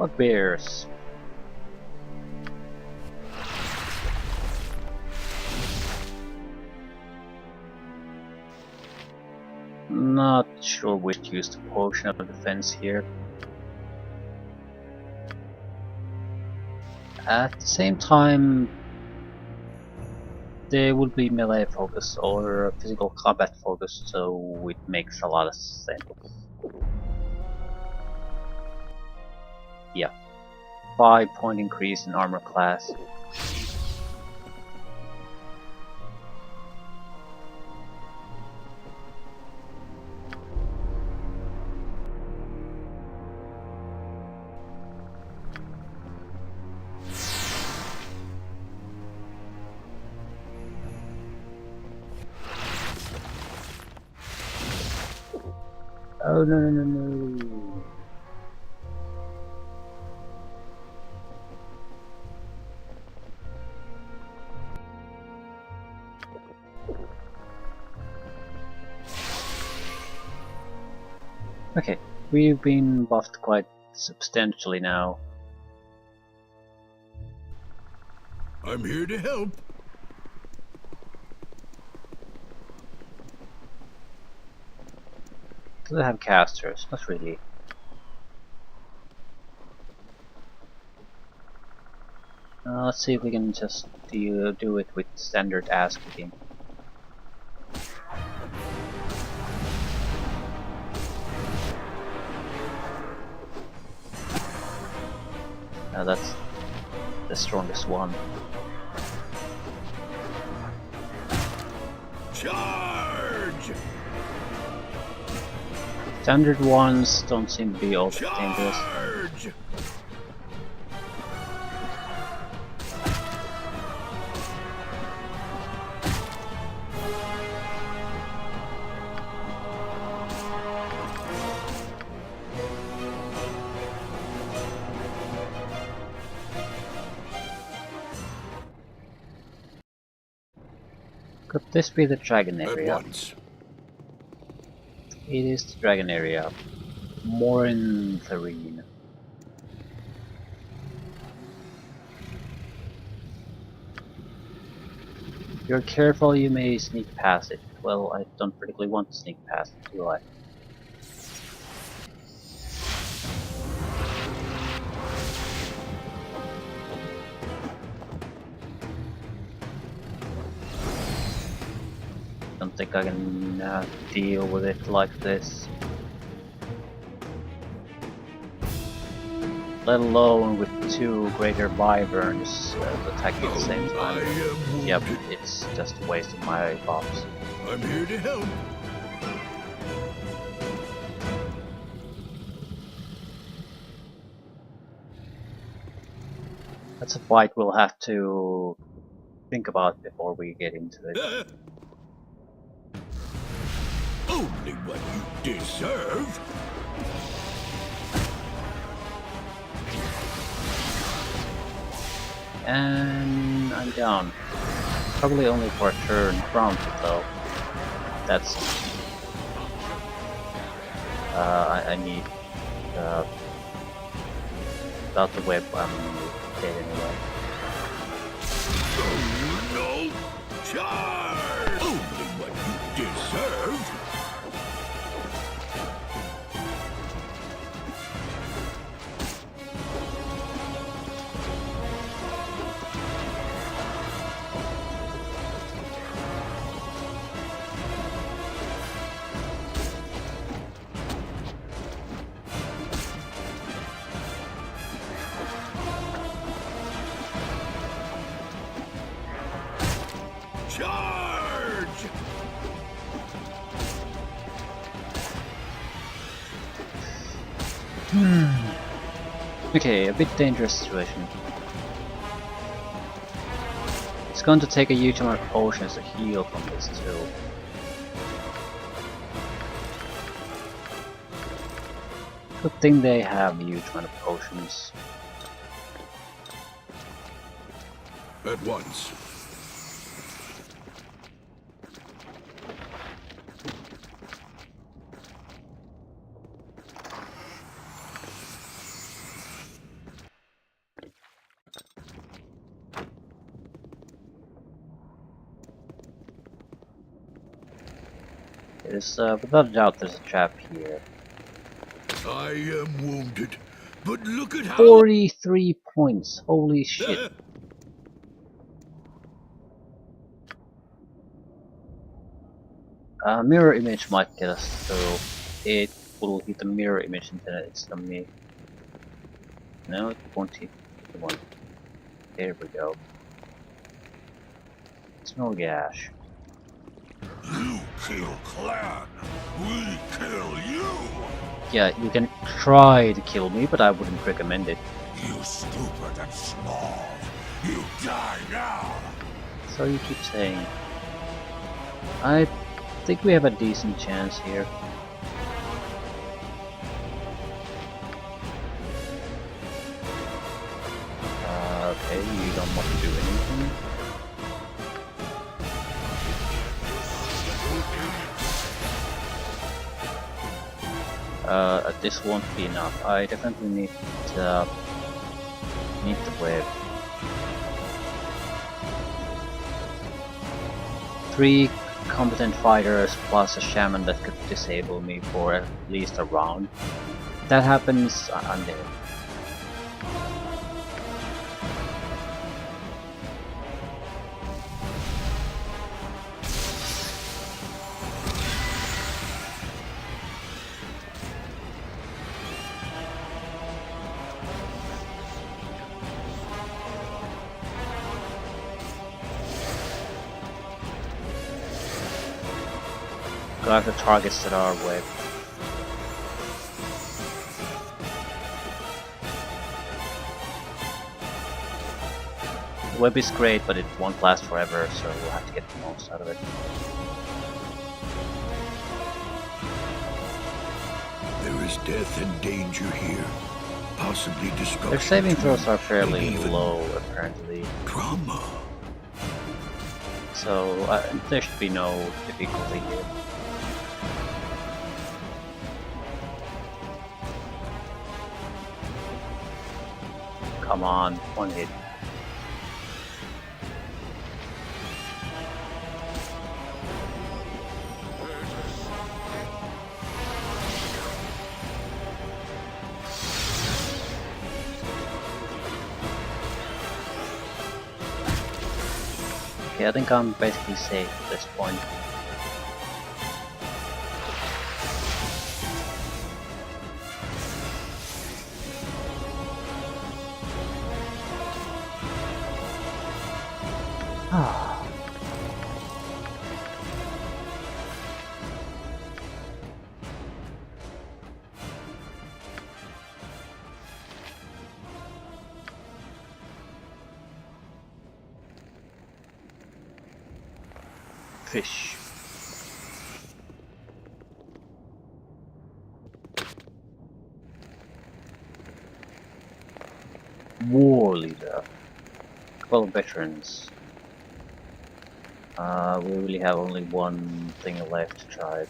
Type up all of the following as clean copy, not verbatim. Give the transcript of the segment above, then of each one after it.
Bugbears. Not sure which to use the potion of defense here. At the same time, they would be melee focused or physical combat focused, so it makes a lot of sense. Yeah, 5-point increase in armor class. Oh no no no no! Okay, we've been buffed quite substantially now. I'm here to help. Do they have casters? Not really. Let's see if we can just do it with standard ass kicking. That's the strongest one. Charge! Standard ones don't seem to be all that dangerous. Charge! Could this be the dragon At area? once. It is the dragon area. More in Therine. If you're careful, you may sneak past it. Well, I don't particularly want to sneak past it, do I? Don't think I can deal with it like this. Let alone with two greater wyverns attacking at the same time. Yep, it's just a waste of my buffs. I'm here to help. That's a fight we'll have to think about before we get into it. Only what you deserve. And I'm down. Probably only for a turn round though. That's I need without the whip I'm dead anyway. Oh no! Charge! Only what you deserve. Charge! Okay, a bit dangerous situation. It's going to take a huge amount of potions to heal from this too. Good thing they have a huge amount of potions. At once. There's, without a doubt, there's a trap here. I am wounded, but look at how 43 points. Holy shit. Mirror image might get us through. It will hit the mirror image instead of me. No, it won't hit the one. There we go. Smell gash. You kill Clan, we kill you! Yeah, you can try to kill me, but I wouldn't recommend it. You stupid and small, you die now! So you keep saying. I think we have a decent chance here. Okay, you don't want to do anything. This won't be enough. I definitely need the web. 3 competent fighters plus a shaman that could disable me for at least a round. If that happens, I'm dead. Got the targets that are web. The web is great, but it won't last forever, so we'll have to get the most out of it. There is death and danger here. Possibly destruction. Their saving too. throws are fairly Maybe even low, apparently. Drama. So there should be no difficulty here. Come on, one hit. Okay, I think I'm basically safe at this point. Ah. Fish. War leader. 12 veterans. We really have only one thing left to try.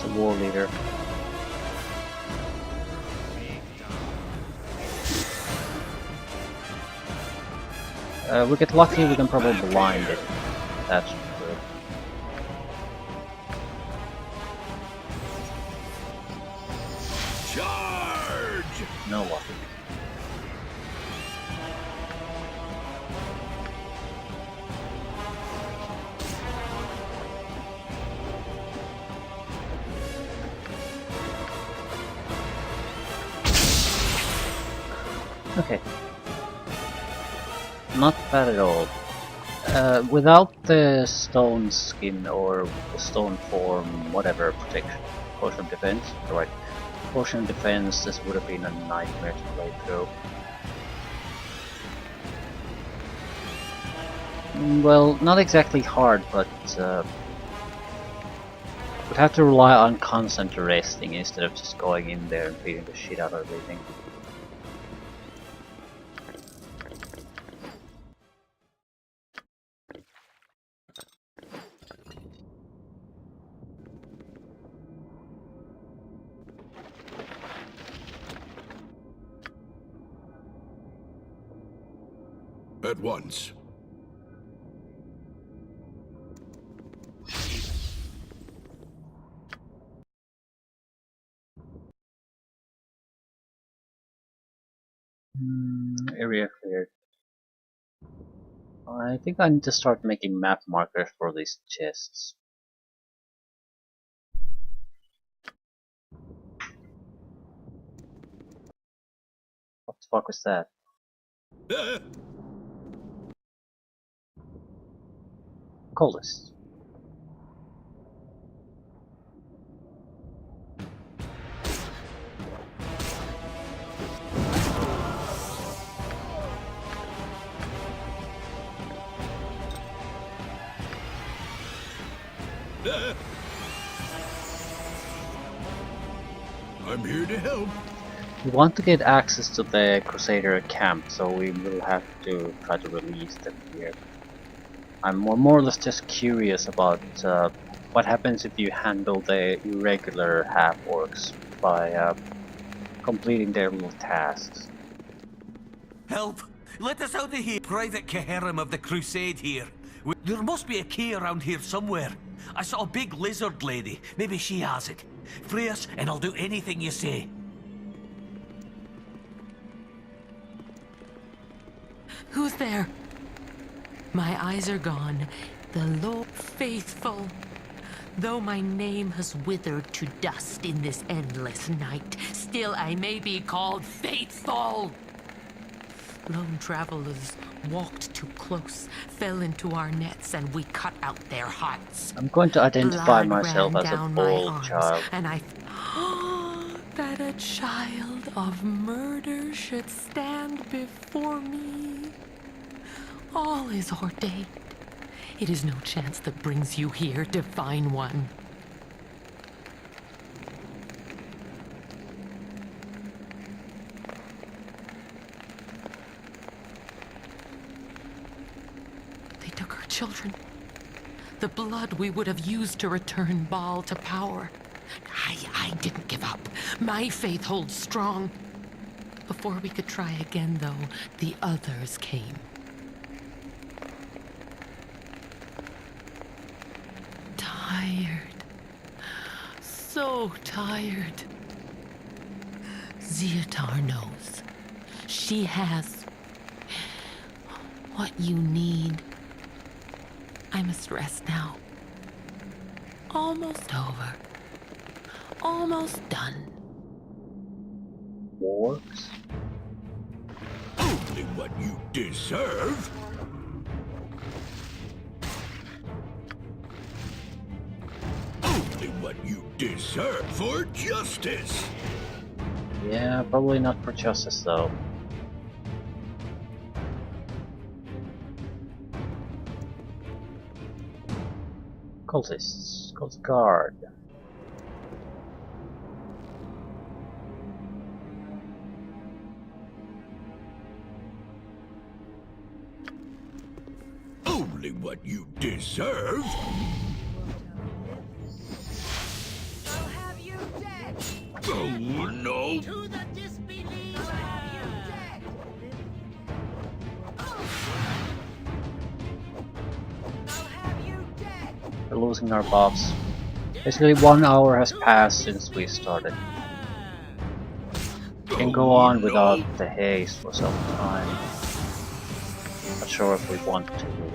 The war leader. We get lucky, we can probably blind it. That's good. Charge! No luck. Okay. Not bad at all. Without the stone skin or the stone form, whatever protection, Potion of Defense. Right. Potion of Defense, this would have been a nightmare to play through. Well, not exactly hard, but would have to rely on constant resting instead of just going in there and beating the shit out of everything. At once. Area cleared. I think I need to start making map markers for these chests. What the fuck was that? Coldest. I'm here to help. We want to get access to the Crusader camp, so we will have to try to release them here. I'm more or less just curious about what happens if you handle the irregular half-orcs by completing their little tasks. Help! Let us out of here! Private Caherim of the Crusade here. There must be a key around here somewhere. I saw a big lizard lady. Maybe she has it. Free us, and I'll do anything you say. Who's there? My eyes are gone. The Lord faithful. Though my name has withered to dust in this endless night, still I may be called faithful. Lone travelers walked too close, fell into our nets, and we cut out their hearts. I'm going to identify Blood myself ran as a down my bold arms, child. and I that a child of murder should stand before me. All is ordained. It is no chance that brings you here, divine one. They took our children. The blood we would have used to return Bhaal to power. I didn't give up. My faith holds strong. Before we could try again, though, the others came. Tired. So tired. Zeotar knows. She has what you need. I must rest now. Almost over. Almost done. Orcs? Only what you deserve. Only what you deserve for justice. Yeah, probably not for justice though. Cultists. Cult guard. Only what you deserve. I'll have you dead! Oh no! To the disbelief! I'll have you dead! I'll have you dead! We're losing our buffs. Basically 1 hour has passed since we started. We can go on without the haste for some time. Not sure if we want to really.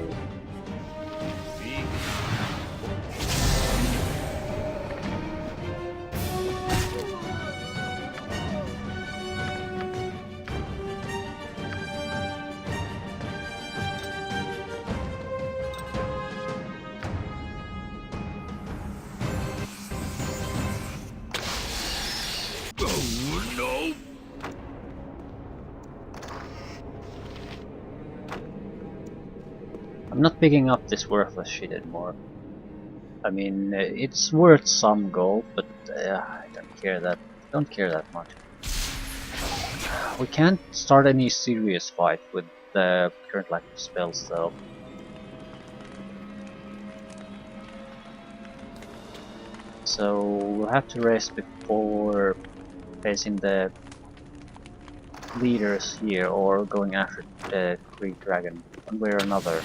I'm not picking up this worthless shit anymore. I mean, it's worth some gold, but I don't care that much. We can't start any serious fight with the current lack of spells, though. So we'll have to rest before facing the leaders here, or going after the Great Dragon, one way or another.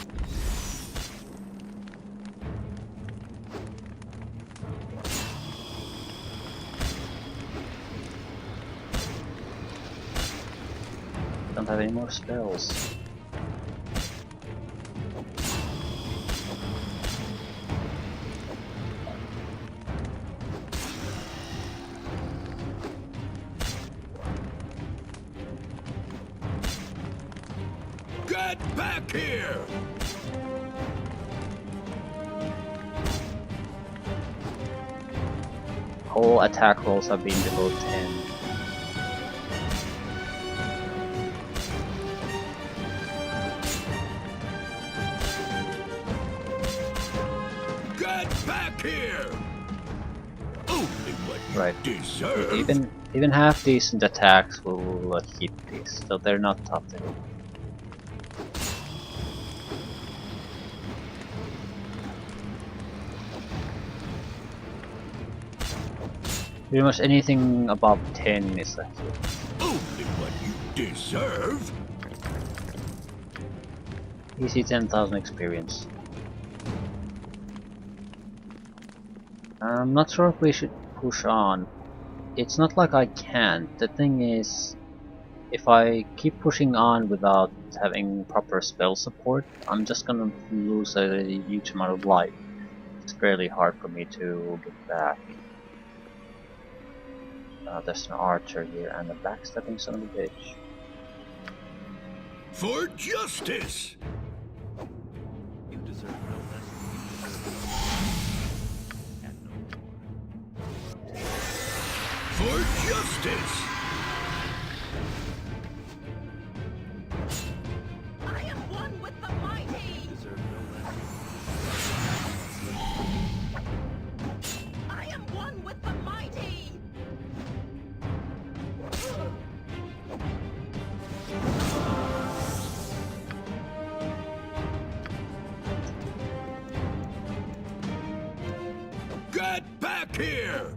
Don't have any more spells. Get back here! All attack rolls have been below 10. Get back here! Only what you Right. deserve. Even half decent attacks will hit these, so they're not tough to hit. Pretty much anything above 10 is a hit. Only what you deserve. Easy 10,000 experience. I'm not sure if we should push on. It's not like I can't. The thing is, if I keep pushing on without having proper spell support, I'm just gonna lose a huge amount of life. It's fairly hard for me to get back. There's an archer here and a backstabbing son of a bitch. For justice! You deserve no less. And no more. For justice! I am one with the mighty! You deserve no less. I am one with the mighty! Get back here!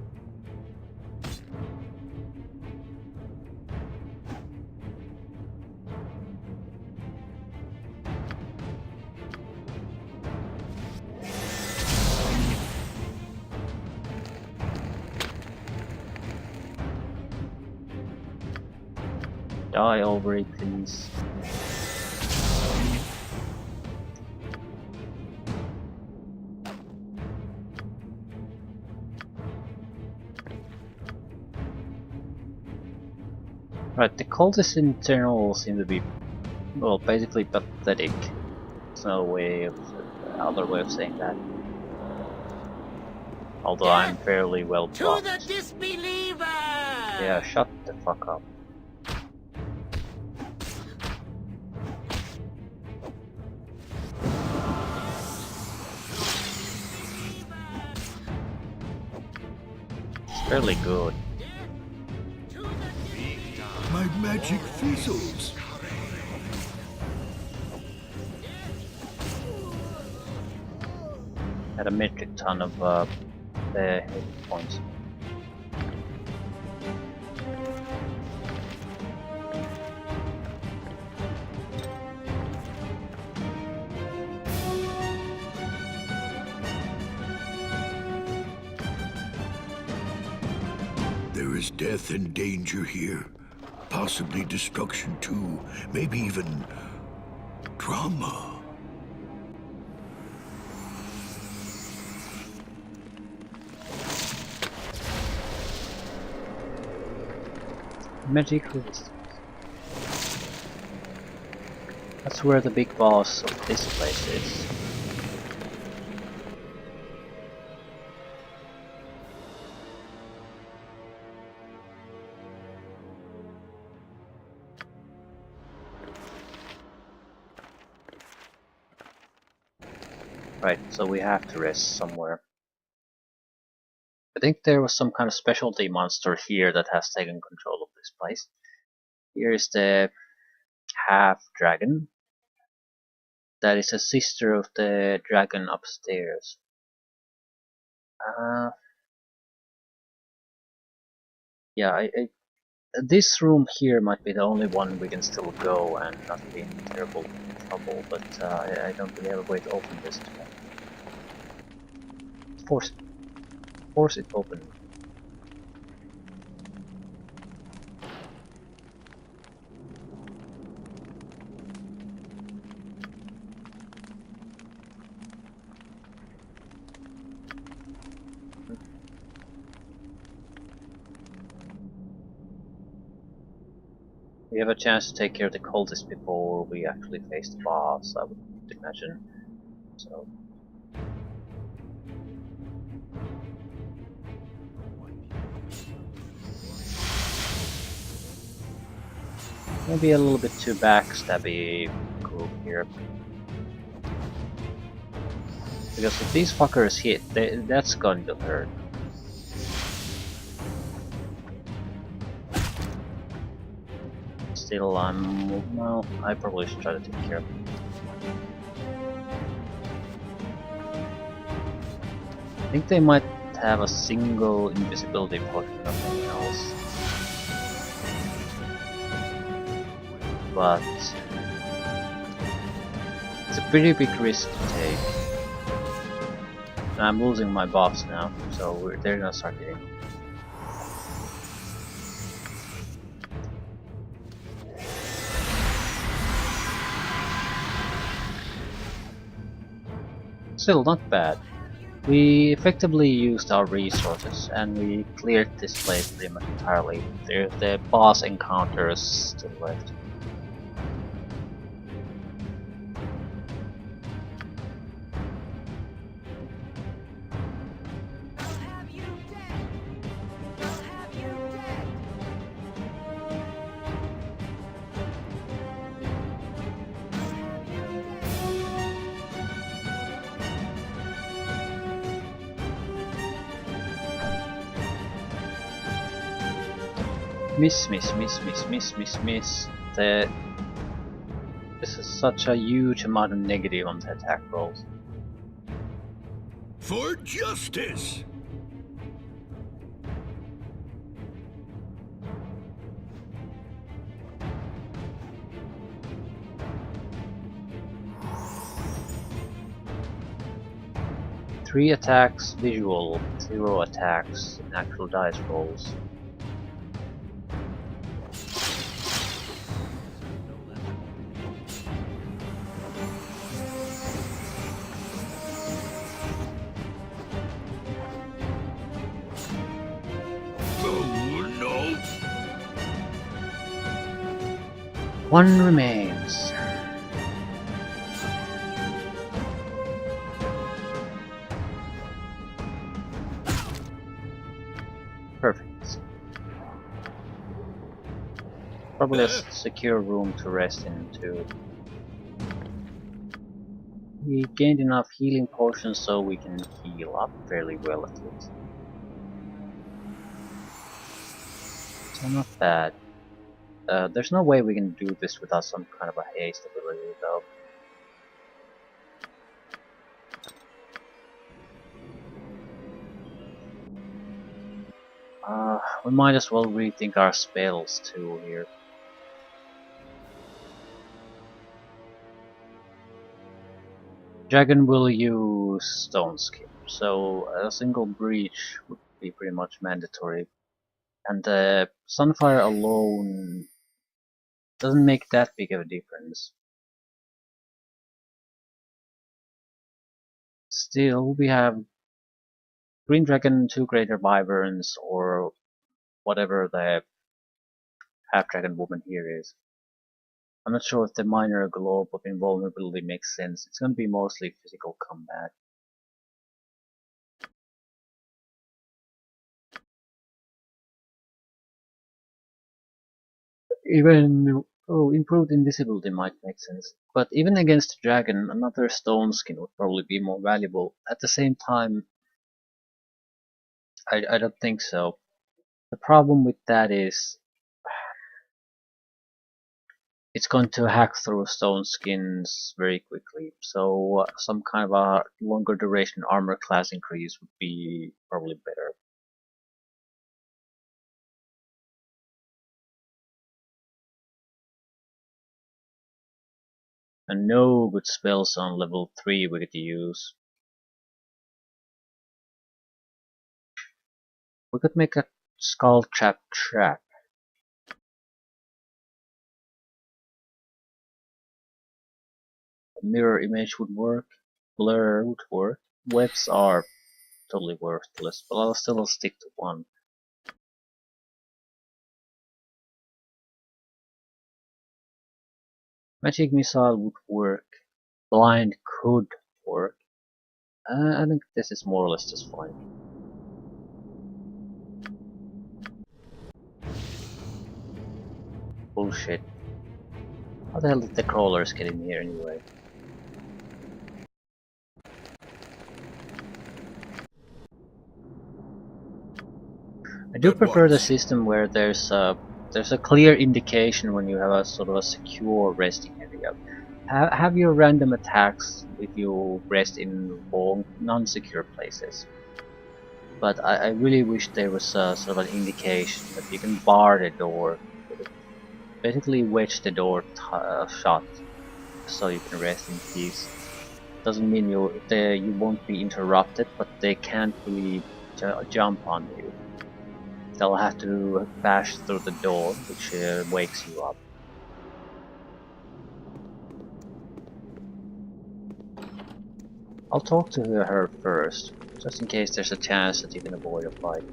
Die already, please. Right, the cultist internal seem to be, well, basically pathetic. There's no way of, other way of saying that. Although I'm fairly well To buffed. the disbeliever! Yeah, shut the fuck up. It's fairly good. My magic fizzles. Had a metric ton of hit points. There is death and danger here. Possibly destruction too. Maybe even drama. Magic resistance. That's where the big boss of this place is. Right, so we have to rest somewhere. I think there was some kind of specialty monster here that has taken control of this place. Here is the half dragon. That is a sister of the dragon upstairs. Yeah, this room here might be the only one we can still go and not be in terrible trouble, but I don't really have a way to open this today. Force it open. We have a chance to take care of the cultists before we actually face the boss, I would imagine. So maybe a little bit too backstabby group here. Because if these fuckers hit, that's going to hurt. Still, well, I probably should try to take care of them. I think they might have a single invisibility potion, nothing else. But it's a pretty big risk to take. And I'm losing my boss now, so they're gonna start hitting. Still not bad. We effectively used our resources and we cleared this place pretty much entirely. There's the boss encounters still left. I'll have you dead. I'll have you dead. Miss. This is such a huge amount of negative on the attack rolls. For justice! Three attacks visual, 0 attacks in actual dice rolls. Oh no! One remains. Perfect. Probably a secure room to rest in too. We gained enough healing potions so we can heal up fairly well at least. So not bad. There's no way we can do this without some kind of a haste ability though. We might as well rethink our spells too here. Dragon will use Stone Skin, so a single breach would be pretty much mandatory. And Sunfire alone doesn't make that big of a difference. Still, we have Green Dragon, 2 Greater Wyverns, or whatever the Half Dragon woman here is. I'm not sure if the minor globe of invulnerability makes sense. It's going to be mostly physical combat. Even Oh, improved invisibility might make sense. But even against a dragon, another stone skin would probably be more valuable. At the same time, I don't think so. The problem with that is it's going to hack through stone skins very quickly. So some kind of a longer duration armor class increase would be probably better. And no good spells on level 3 we could use. We could make a skull trap. Mirror image would work. Blur would work. Webs are totally worthless, but I'll still stick to one. Magic missile would work. Blind could work. I think this is more or less just fine. Bullshit. How the hell did the crawlers get in here anyway? I do prefer the system where there's a clear indication when you have a sort of a secure resting area. Have your random attacks if you rest in wrong, non-secure places. But I really wish there was a sort of an indication that you can bar the door, basically wedge the door shut, so you can rest in peace. Doesn't mean you won't be interrupted, but they can't really jump on you. They'll have to bash through the door, which wakes you up. I'll talk to her first, just in case there's a chance that you can avoid a fight.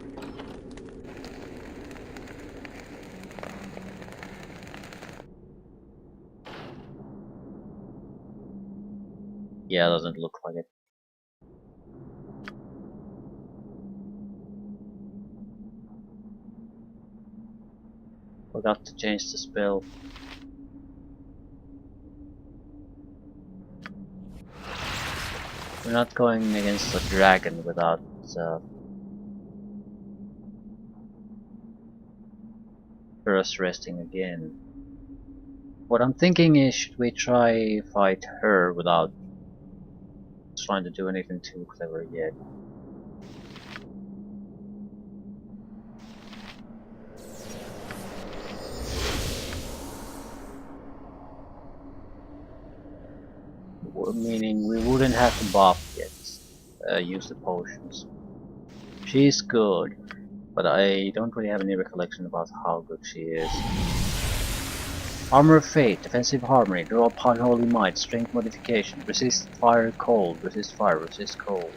Yeah, doesn't look like it. Forgot to change the spell. We're not going against a dragon without first resting again. What I'm thinking is, should we try fight her without trying to do anything too clever yet? Meaning we wouldn't have to buff yet, use the potions. She's good, but I don't really have any recollection about how good she is. Armor of Fate, Defensive Harmony, Draw upon Holy Might, Strength Modification, Resist Fire Cold, Resist Fire, Resist Cold.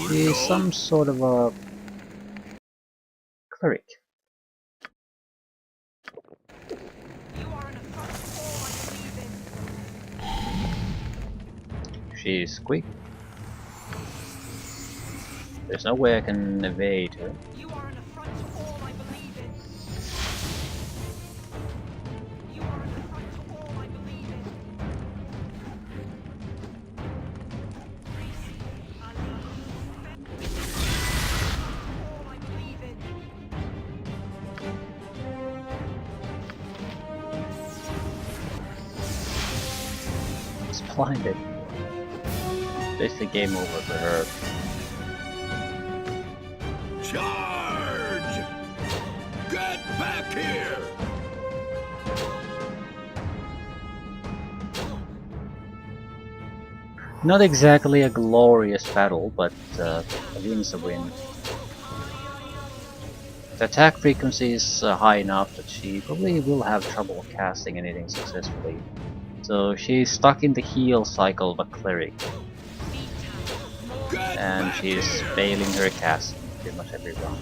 She is some sort of a cleric. You are an affront to all I believe in. She's quick. There's no way I can evade her. You are an affront to all I believe in. You are an affront to all I believe in. All I believe in. It's blinded. Basically game over for her. Charge! Get back here! Not exactly a glorious battle, but a win's a win. The attack frequency is high enough that she probably will have trouble casting anything successfully. So she's stuck in the heal cycle of a cleric, Get and back she's here! failing her cast pretty much every round.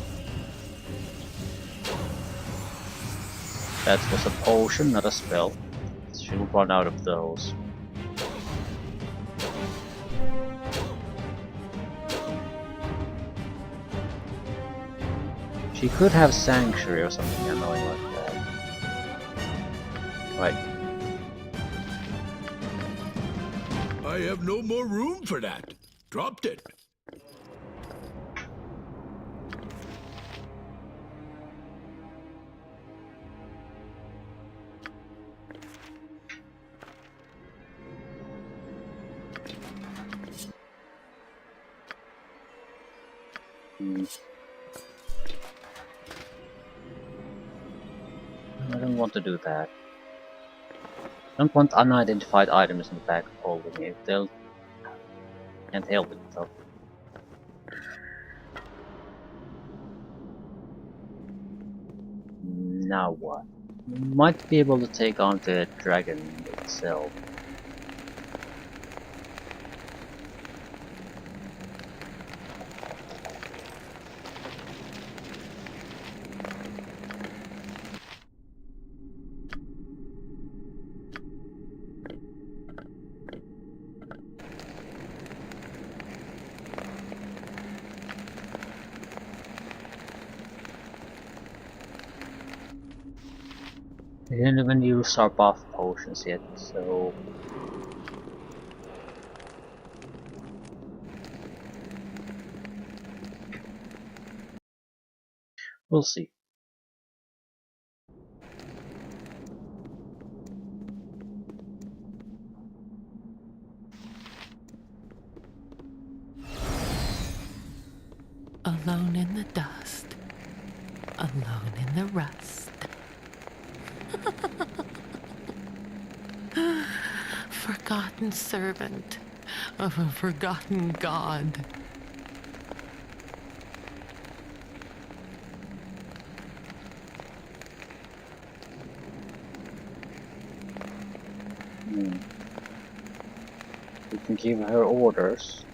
That was a potion, not a spell. She'll run out of those. She could have Sanctuary or something annoying like that. Right. I have no more room for that. Dropped it. Hmm. I don't want to do that. I don't want unidentified items in the back of holding it. They'll can't help it though. Now what? Might be able to take on the dragon itself. We didn't even use our buff potions yet, so we'll see. Alone in the dust, alone in the rust. Forgotten servant of a forgotten god. Hmm. We can give her orders,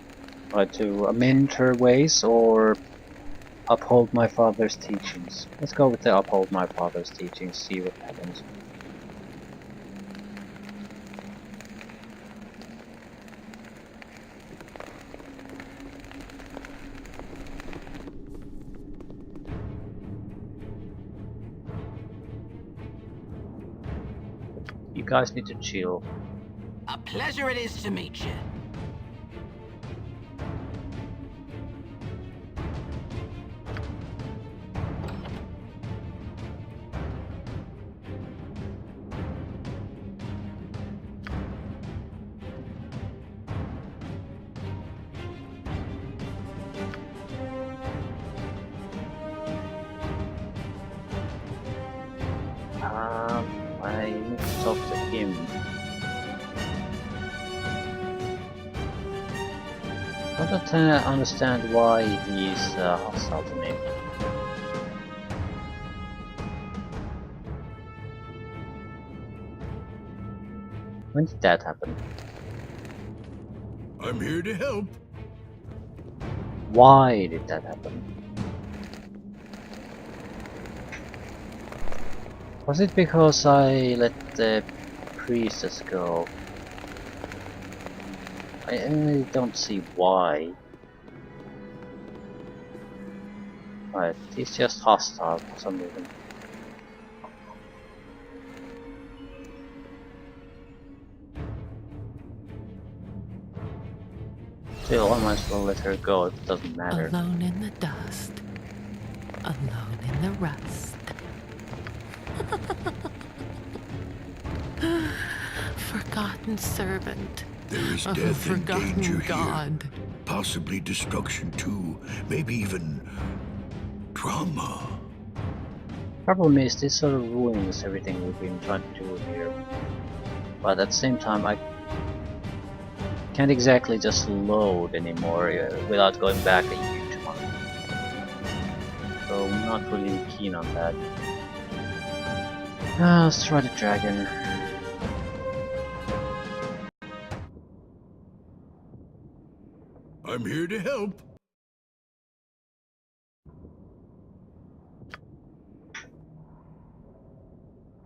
try to amend her ways, or uphold my father's teachings. Let's go with the uphold my father's teachings, see what happens. You guys need to chill. A pleasure it is to meet you. I need to talk to him. I don't understand why he's hostile to me. When did that happen? I'm here to help. Why did that happen? Was it because I let the priestess go? I don't see why. Right, he's just hostile for some reason. Still, I might as well let her go if it doesn't matter. Alone in the dust, alone in the rust. Forgotten servant There is of a death and forgotten danger god. here. Possibly destruction too. Maybe even trauma. Problem is, this sort of ruins everything we've been trying to do here. But at the same time, I can't exactly just load anymore without going back a huge amount. So I'm not really keen on that. Let's try the dragon. I'm here to help.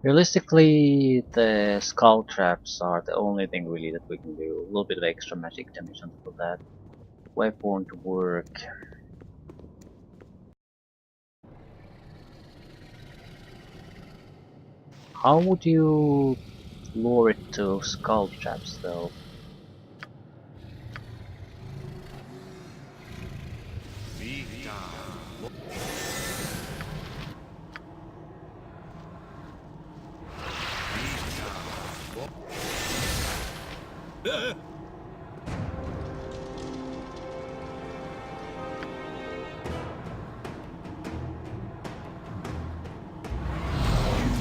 Realistically, the skull traps are the only thing really that we can do. A little bit of extra magic damage on top of that. Wait for it to work. How would you lure it to skull traps though.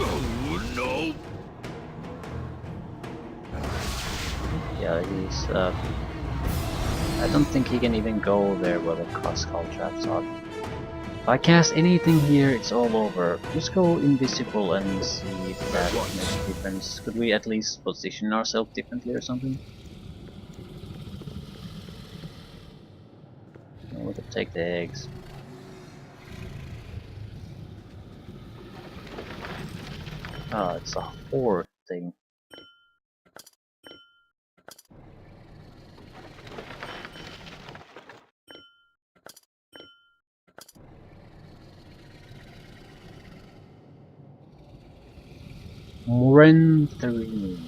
Oh no! Yeah, he's I don't think he can even go there where the skull traps are. If I cast anything here, it's all over. Just go invisible and see if that makes a difference. Could we at least position ourselves differently or something? No, we could take the eggs. Ah, it's a horde thing. Morenthrin.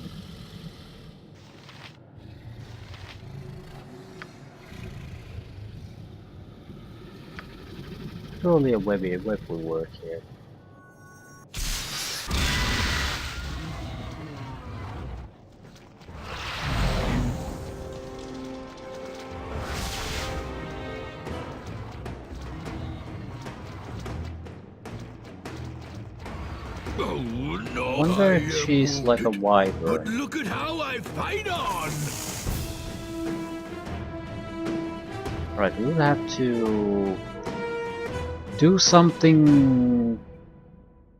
Surely a web will work here. Oh no! Wonder I if am she's like a wounded. But wyvern. look at how I fight on! Right, we'll have to do something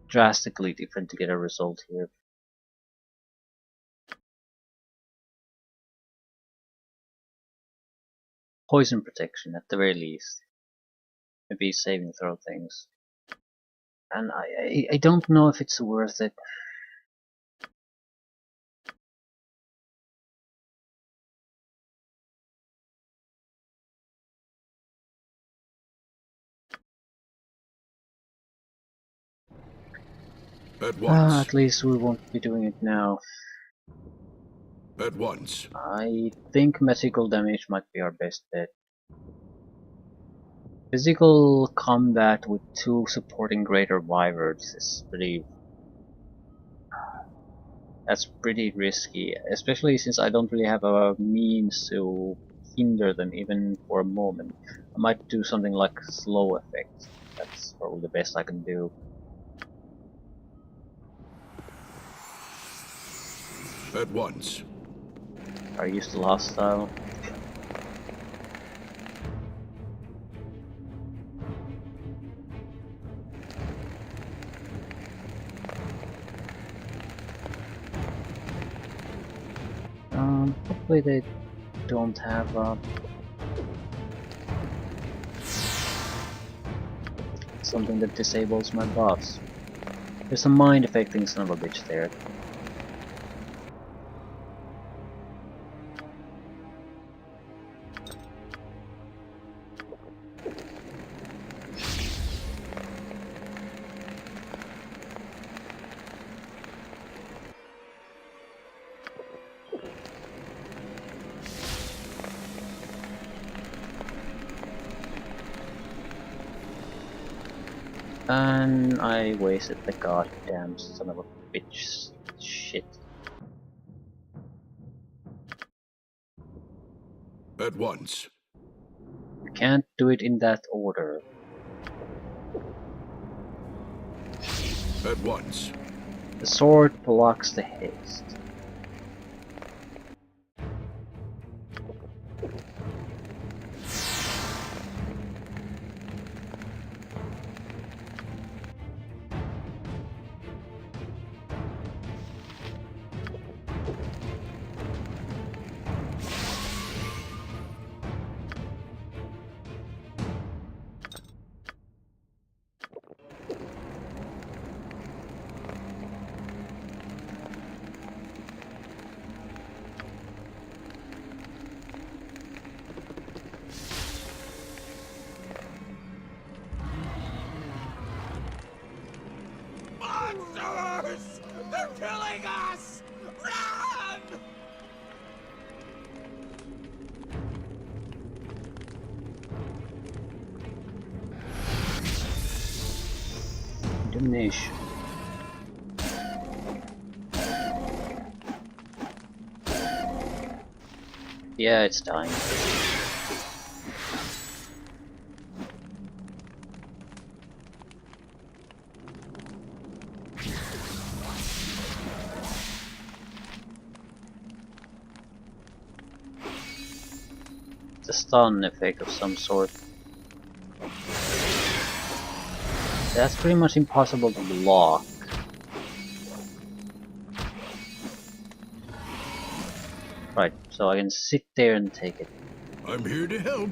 drastically different to get a result here. Poison protection at the very least. Maybe saving throw things. And I don't know if it's worth it. At once. At least we won't be doing it now. At once. I think magical damage might be our best bet. Physical combat with two supporting greater wyverns is that's pretty risky, especially since I don't really have a means to hinder them even for a moment. I might do something like slow effect. That's probably the best I can do. At once. Are you still hostile? Hopefully they don't have something that disables my buffs. There's a mind affecting son of a bitch there. And I wasted the goddamn son of a bitch shit. At once. You can't do it in that order. At once. The sword blocks the haste. Monsters! They're killing us! Run! domination. Yeah, it's dying. It's a stun effect of some sort. That's pretty much impossible to block. Right, so I can sit there and take it. I'm here to help.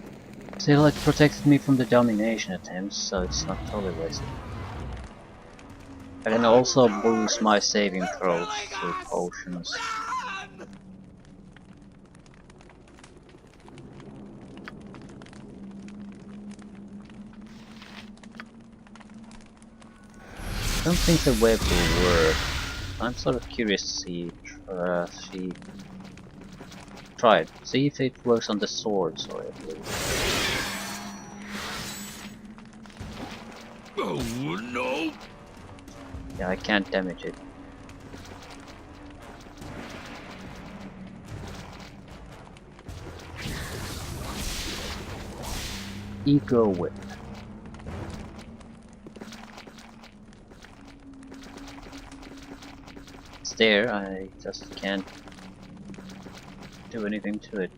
Still, it protected me from the domination attempts, so it's not totally wasted. I can also boost my saving throws with potions. I don't think the web will work. I'm sort of curious to see. Try it. See if it works on the swords or at least. Oh no! Yeah, I can't damage it. Eco whip. It's there, I just can't do anything to it.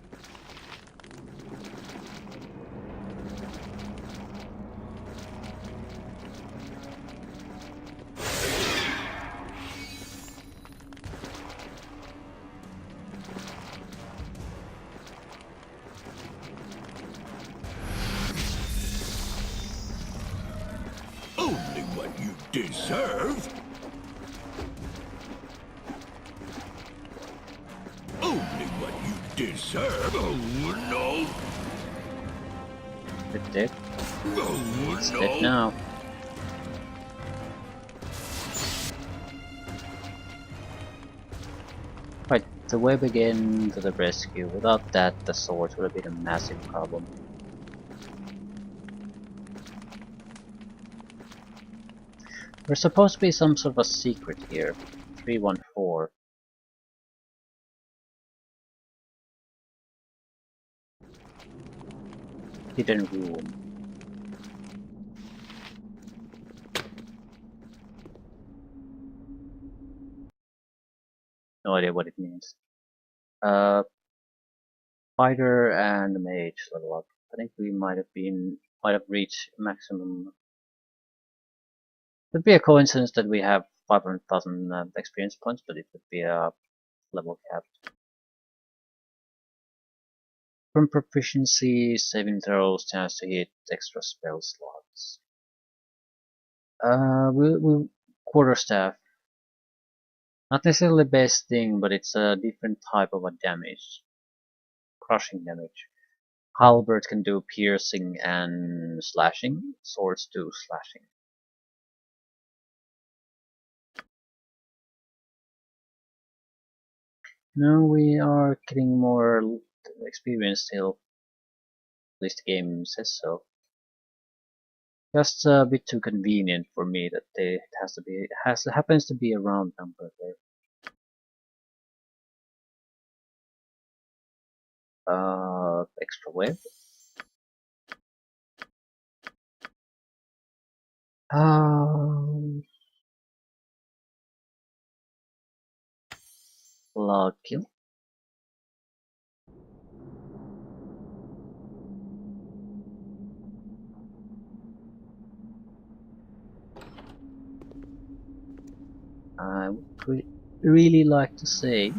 Only what you deserve. Only what you deserve. Oh no! It's dead. Oh It's no! dead now. Right, the web again to the rescue. Without that, the swords would have been a massive problem. There's supposed to be some sort of a secret here. 314. Hidden room. No idea what it means. Fighter and mage level up. I think we might have reached maximum. Could be a coincidence that we have 500,000 experience points, but it would be a level cap. From proficiency, saving throws, chance to hit, extra spell slots. We quarterstaff. Not necessarily the best thing, but it's a different type of a damage. Crushing damage. Halberd can do piercing and slashing. Swords do slashing. No, we are getting more experience still. At least the game says so. Just a bit too convenient for me that it happens to be a round number there. Extra web. Log kill. I would really like to say.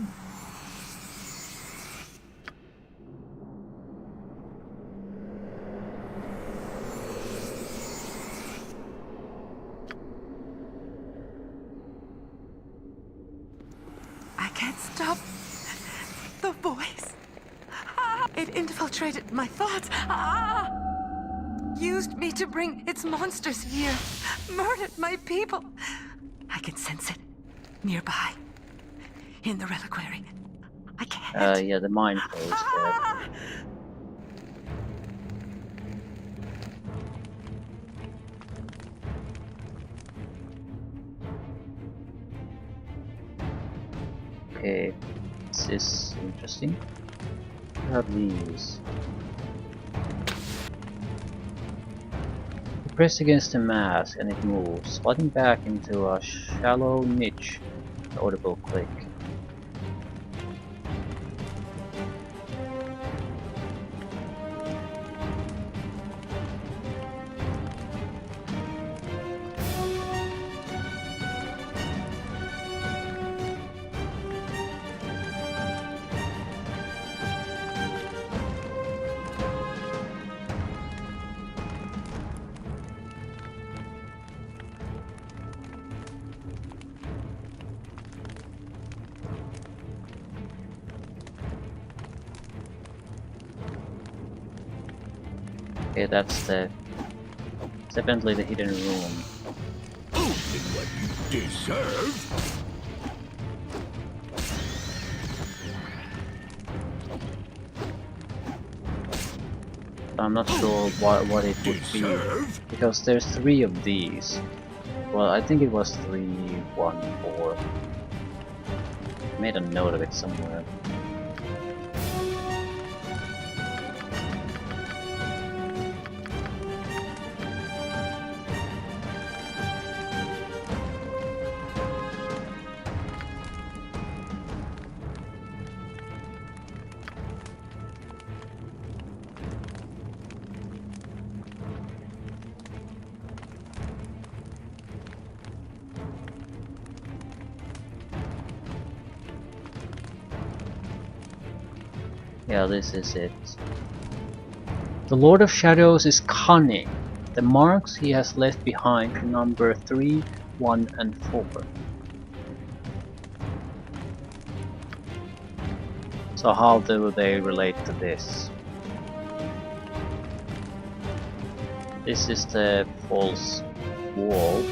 I can't stop the voice. It infiltrated my thoughts. Used me to bring its monsters here. Murdered my people. I can sense it. Nearby. In the reliquary. I can't. Yeah, the mind flow is there. Okay, this is interesting. What are these? You press against the mask and it moves, sliding back into a shallow niche. An audible click. Okay, that's definitely the hidden room. Only what you deserve. I'm not sure what it would be, Deserve? because there's 3 of these. Well, I think it was 314. I made a note of it somewhere. Yeah, this is it. The Lord of Shadows is cunning. The marks he has left behind number 3, 1, and 4. So how do they relate to this? This is the false wall.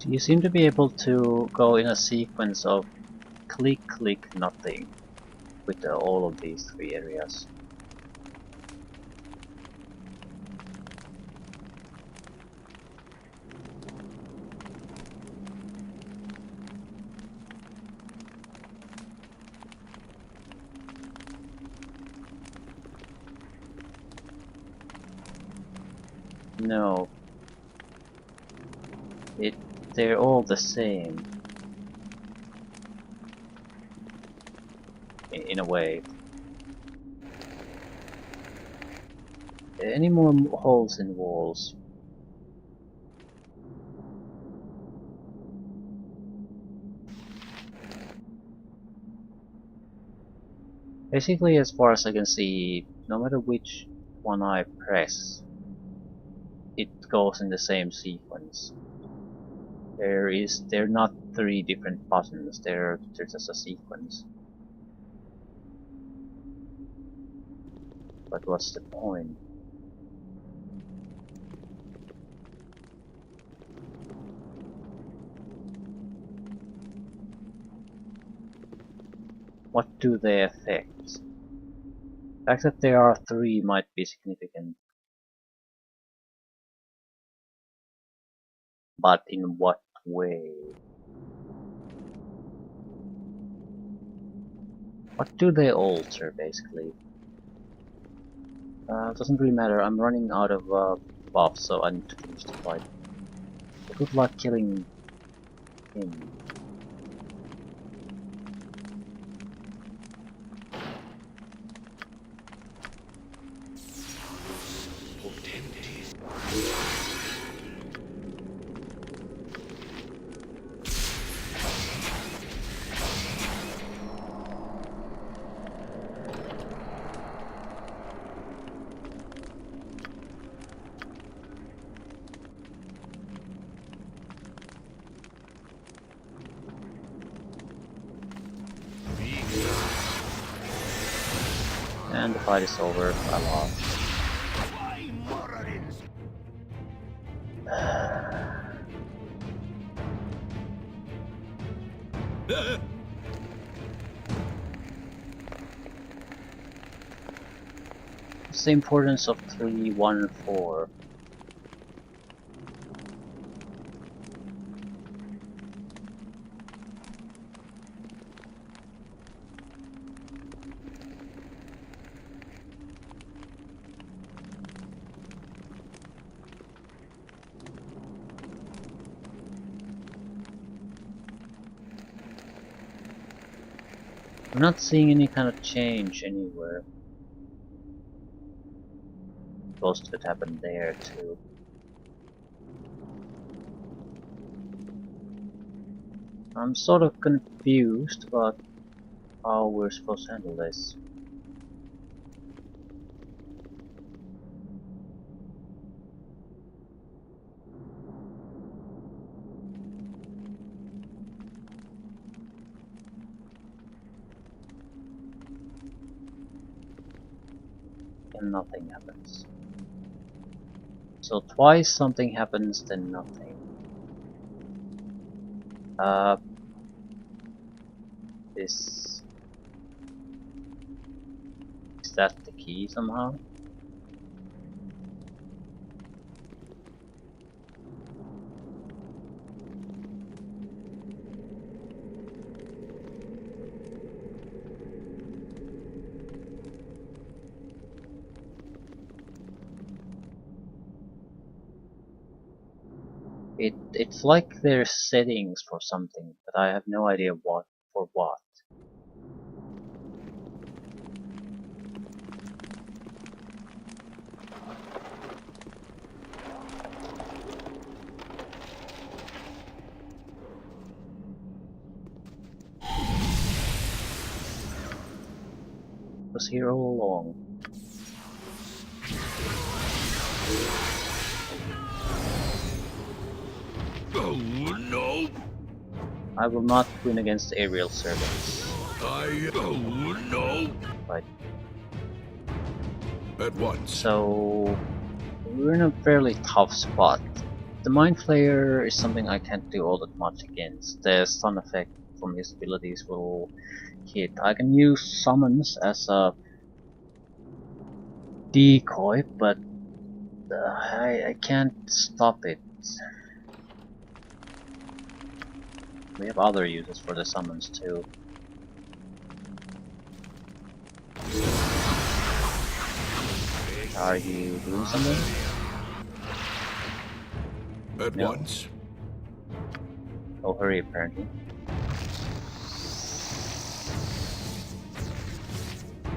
You seem to be able to go in a sequence of click, click, nothing with all of these 3 areas. No, they're all the same in a way. Any more holes in walls? Basically, as far as I can see, no matter which one I press, it goes in the same sequence. They're not 3 different buttons, they're just a sequence. But what's the point? What do they affect? The fact that there are 3 might be significant. But in what way? What do they alter, basically? Doesn't really matter. I'm running out of buffs, so I need to finish the fight. So good luck killing him. And the fight is over. I lost. What's the importance of 3, 1, and 4? I'm not seeing any kind of change anywhere. Most of it happened there too. I'm sort of confused about how we're supposed to handle this. And nothing happens. So twice something happens, then nothing. This... Is that the key somehow? It's like there's settings for something, but I have no idea what for what. Was here all along. Oh no! I will not win against aerial servants. Oh no! Right. At once. So we're in a fairly tough spot. The Mind Flayer is something I can't do all that much against. The stun effect from his abilities will hit. I can use summons as a decoy, but I can't stop it. We have other uses for the summons too. Are you doing something? At No. once. Oh, hurry apparently.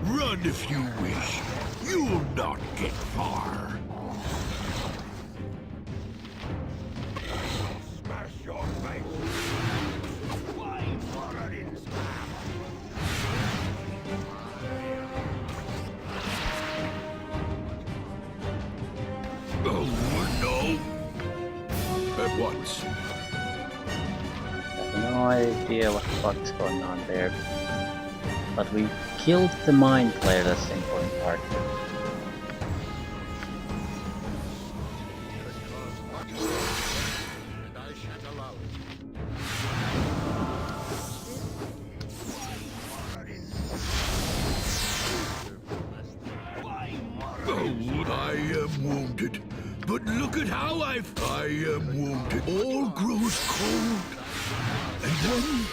Run if you wish. You'll not get far. Smash your face. Oh no! At once. I have no idea what the fuck is going on there. But we killed the Mind Flayer, that's the important part. And I shan't allow it. I am wounded, but look at how I am wounded. All grows cold, and then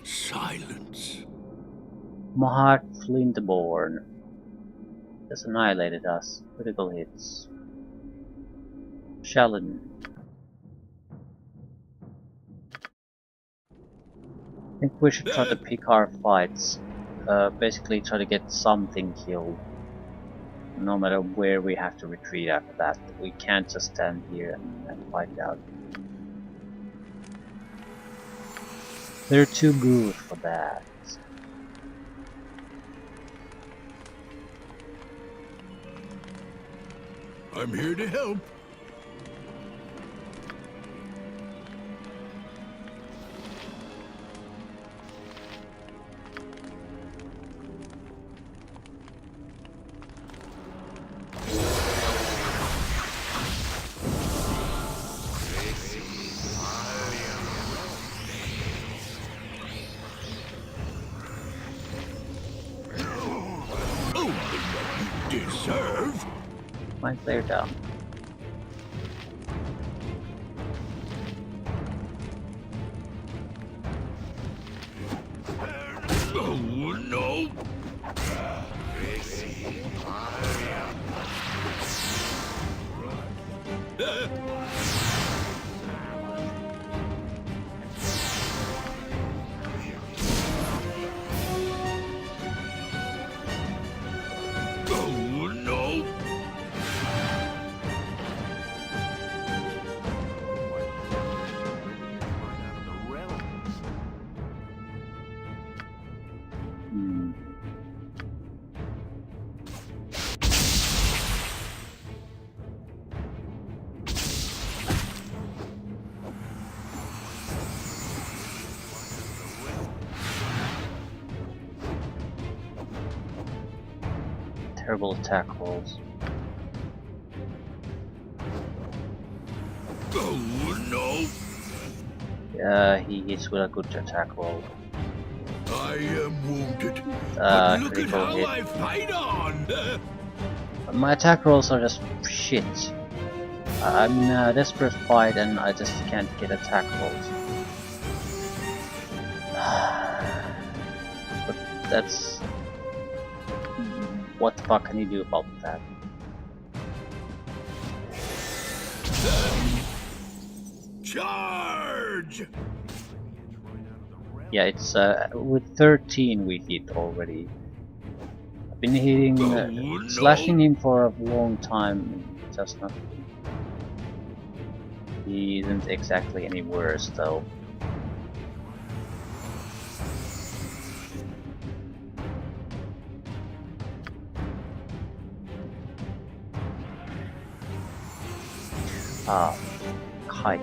silence. Mahat Flintborn has annihilated us. Critical hits. Shalin. I think we should try to pick our fights. Basically try to get something killed. No matter where we have to retreat after that. We can't just stand here and fight it out. They're too good for that. I'm here to help. Deserve? Mind player down. Oh no! Oh no! Hmm. Terrible attack rolls. Oh no! Yeah, he hits with a good attack roll. I am wounded, but look at Critical how hit. I fight on! My attack rolls are just shit. I'm in a desperate fight and I just can't get attack rolls. But that's... What the fuck can you do about that? Charge! Yeah, it's with 13 we hit already. I've been hitting, Oh, no. slashing him for a long time, just not. He isn't exactly any worse though. Ah, kite.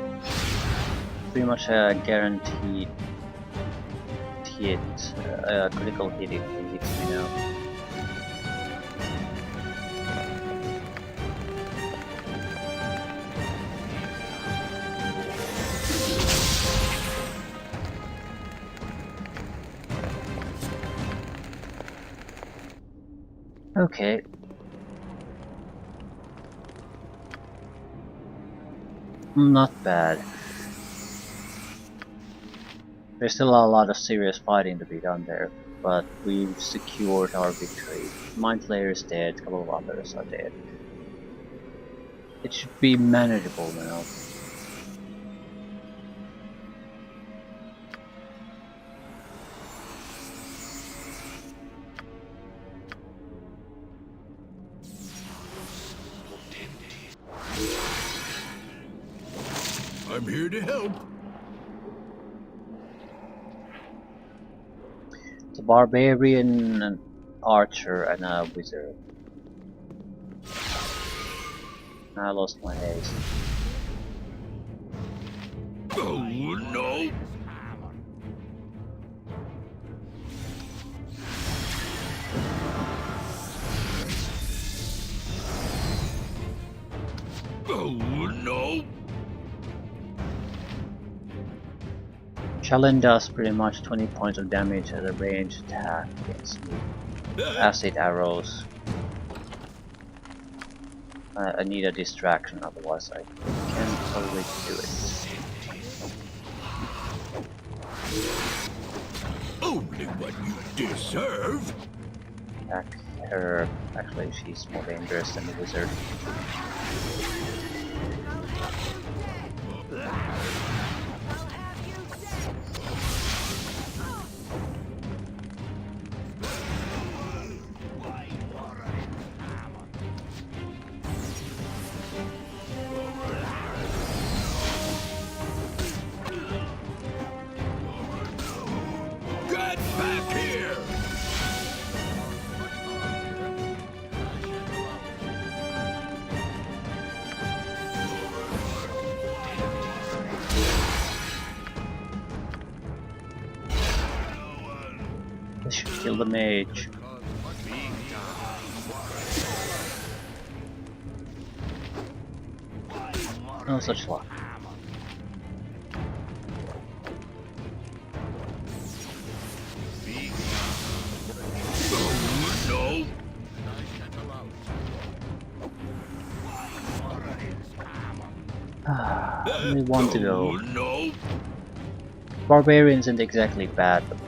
Pretty much a guaranteed hit, critical hit if he hits me now. Okay. Not bad. There's still a lot of serious fighting to be done there, but we've secured our victory. Mind Flayer is dead, a couple of others are dead. It should be manageable now. I'm here to help. It's a barbarian, an archer, and a wizard. I lost my haste. Oh no! Oh no! Shalin does pretty much 20 points of damage at a ranged attack against me. Acid arrows. I need a distraction, otherwise I can totally do it. Only what you deserve. Attack her. Actually, she's more dangerous than the wizard. I'll have you dead. Get back here! This should kill the mage. No such luck. Oh, no! Only one to Oh, go. no! Barbarian isn't exactly bad, but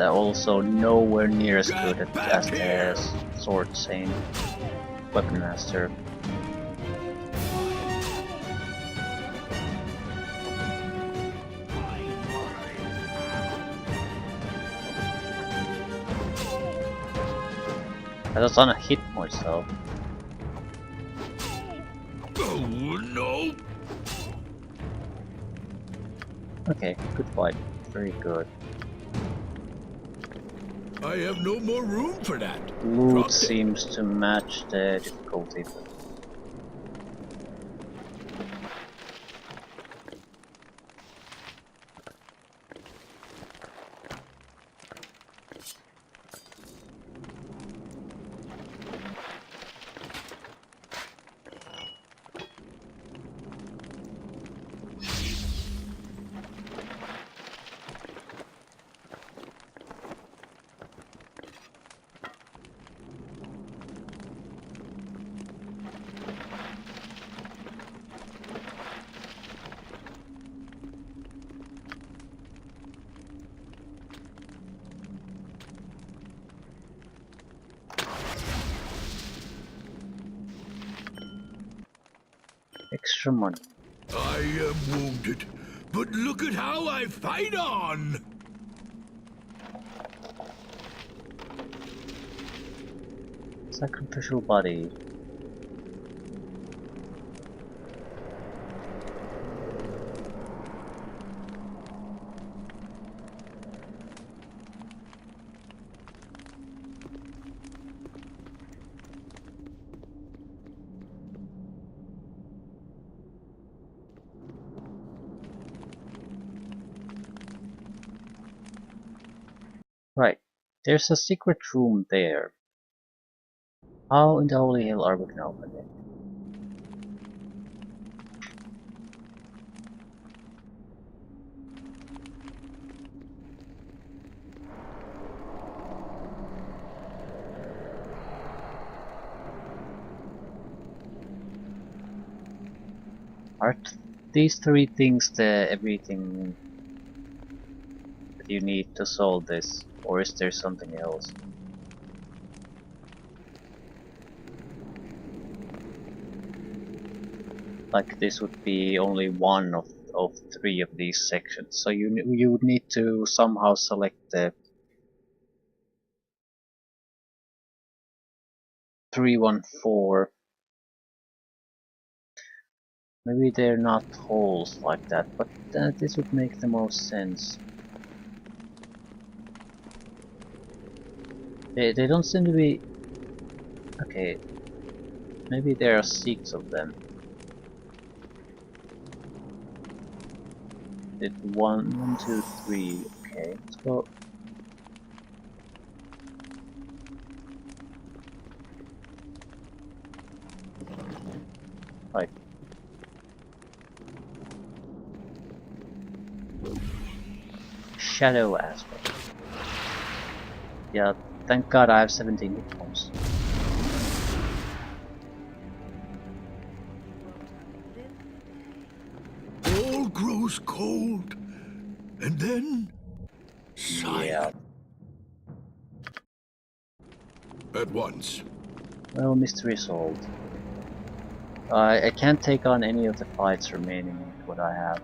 also nowhere near as good as the Sword Saint Weapon Master. I was on a hit myself. Oh, no! Okay, good fight. Very good. I have no more room for that. Loot Drop it. seems to match the difficulty. Extra money. I am wounded, but look at how I fight on! Sacrificial body. Right. There's a secret room there. How in the holy hell are we gonna open it? Are these three things the everything that you need to solve this, or is there something else? Like this would be only one of three of these sections, so you would need to somehow select the 314. Maybe they're not holes like that, but this would make the most sense. They don't seem to be... Okay, maybe there are 6 of them. Did 1, 2, 3. Okay, let's go. Right. Shadow aspect. Yeah, thank God I have 17 hit points. grows cold, and then silent. At once. Well, mystery solved. I can't take on any of the fights remaining with what I have.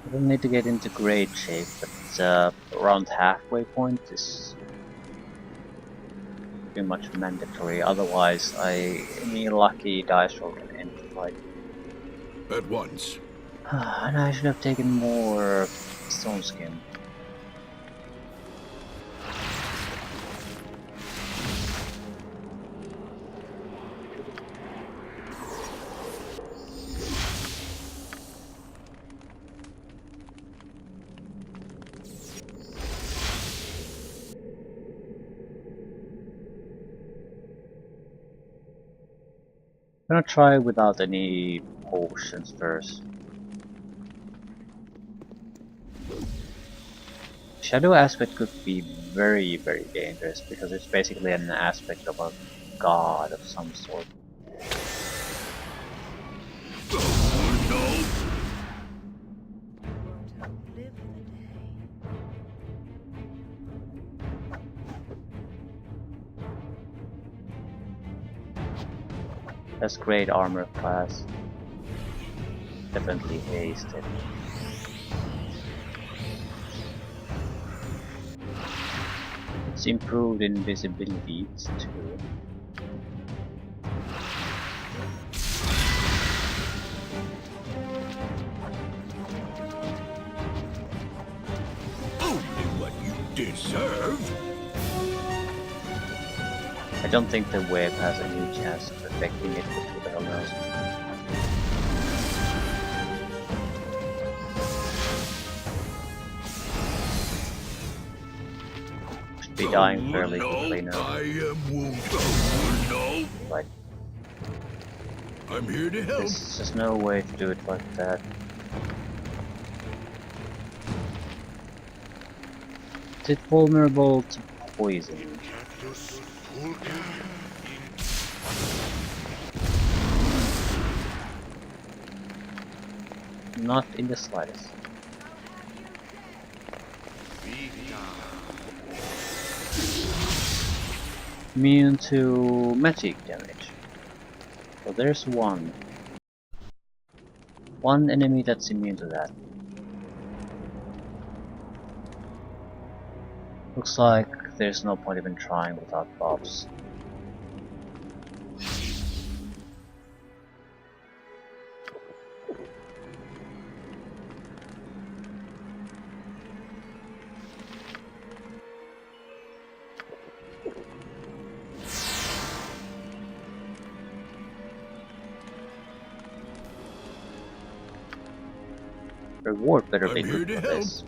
I don't need to get into great shape, but around halfway point is pretty much mandatory. Otherwise, any lucky dice roll can end the fight. At once. And I should have taken more stone skin. I'm gonna try without any potions first. Shadow aspect could be very, very dangerous because it's basically an aspect of a god of some sort. Oh no! Won't outlive the day. That's great armor class. Definitely hasted. It's improved invisibility too. Only what you deserve. I don't think the web has any chance of affecting it, but who the hell knows. Should be dying fairly quickly now. I am wounded. Oh no! Like, I'm here to help. there's just no way to do it like that. Is it vulnerable to poison? Not in the slightest. Immune to magic damage. So there's one. One enemy that's immune to that. Looks like there's no point even trying without buffs. Reward better be I'm here good to for help. this.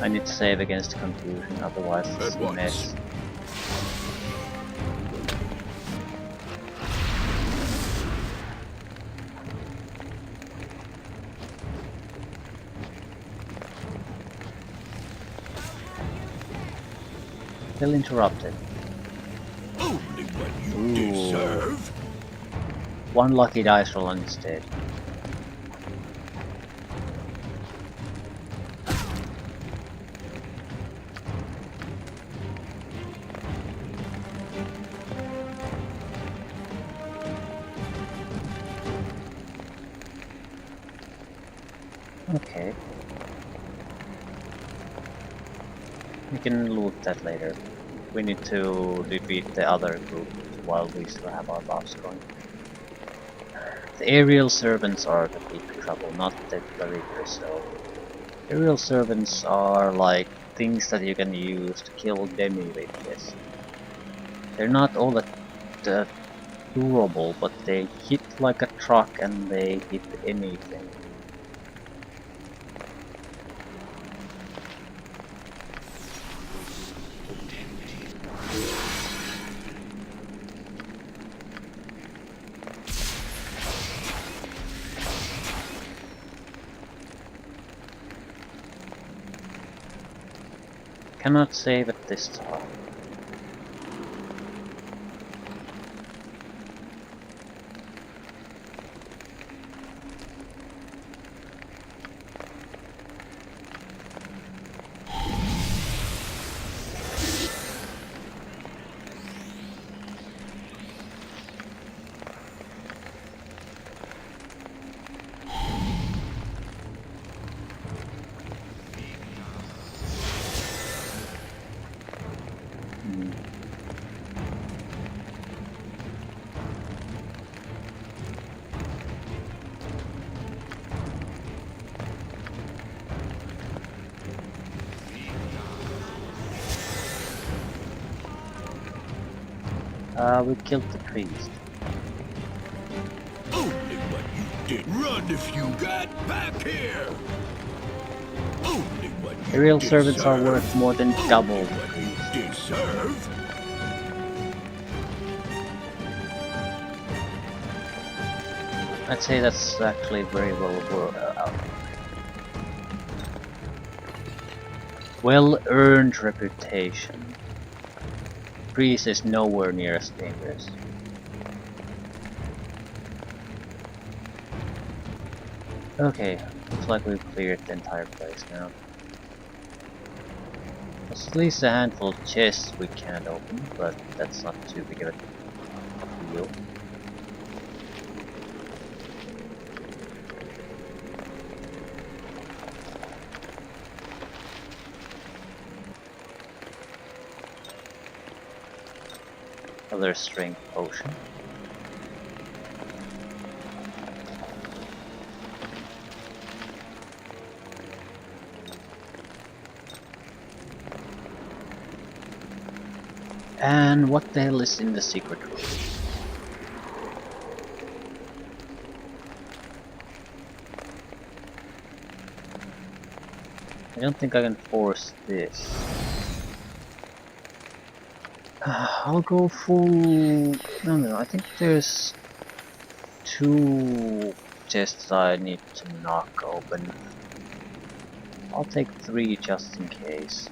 I need to save against confusion, otherwise it's At a once. mess. Still interrupted. Only what you Ooh. deserve. One lucky dice roll instead. We can loot that later. We need to defeat the other group while we still have our buffs going. The aerial servants are the big trouble, not the clearers. So aerial servants are like things that you can use to kill demi with. Yes, they're not all that durable, but they hit like a truck and they hit anything. Cannot save at this time. We killed the priest. Only what you did. Run if you got back here. Only what you Aerial deserve. servants are worth more than double the What priest. you deserve. I'd say that's actually very well earned reputation. Priest is nowhere near as dangerous. Okay, looks like we've cleared the entire place now. There's at least a handful of chests we can't open, but that's not too big of a deal. Another strength potion. And what the hell is in the secret room? I don't think I can force this. I'll go full... No, I think there's 2 chests I need to knock open. I'll take 3 just in case.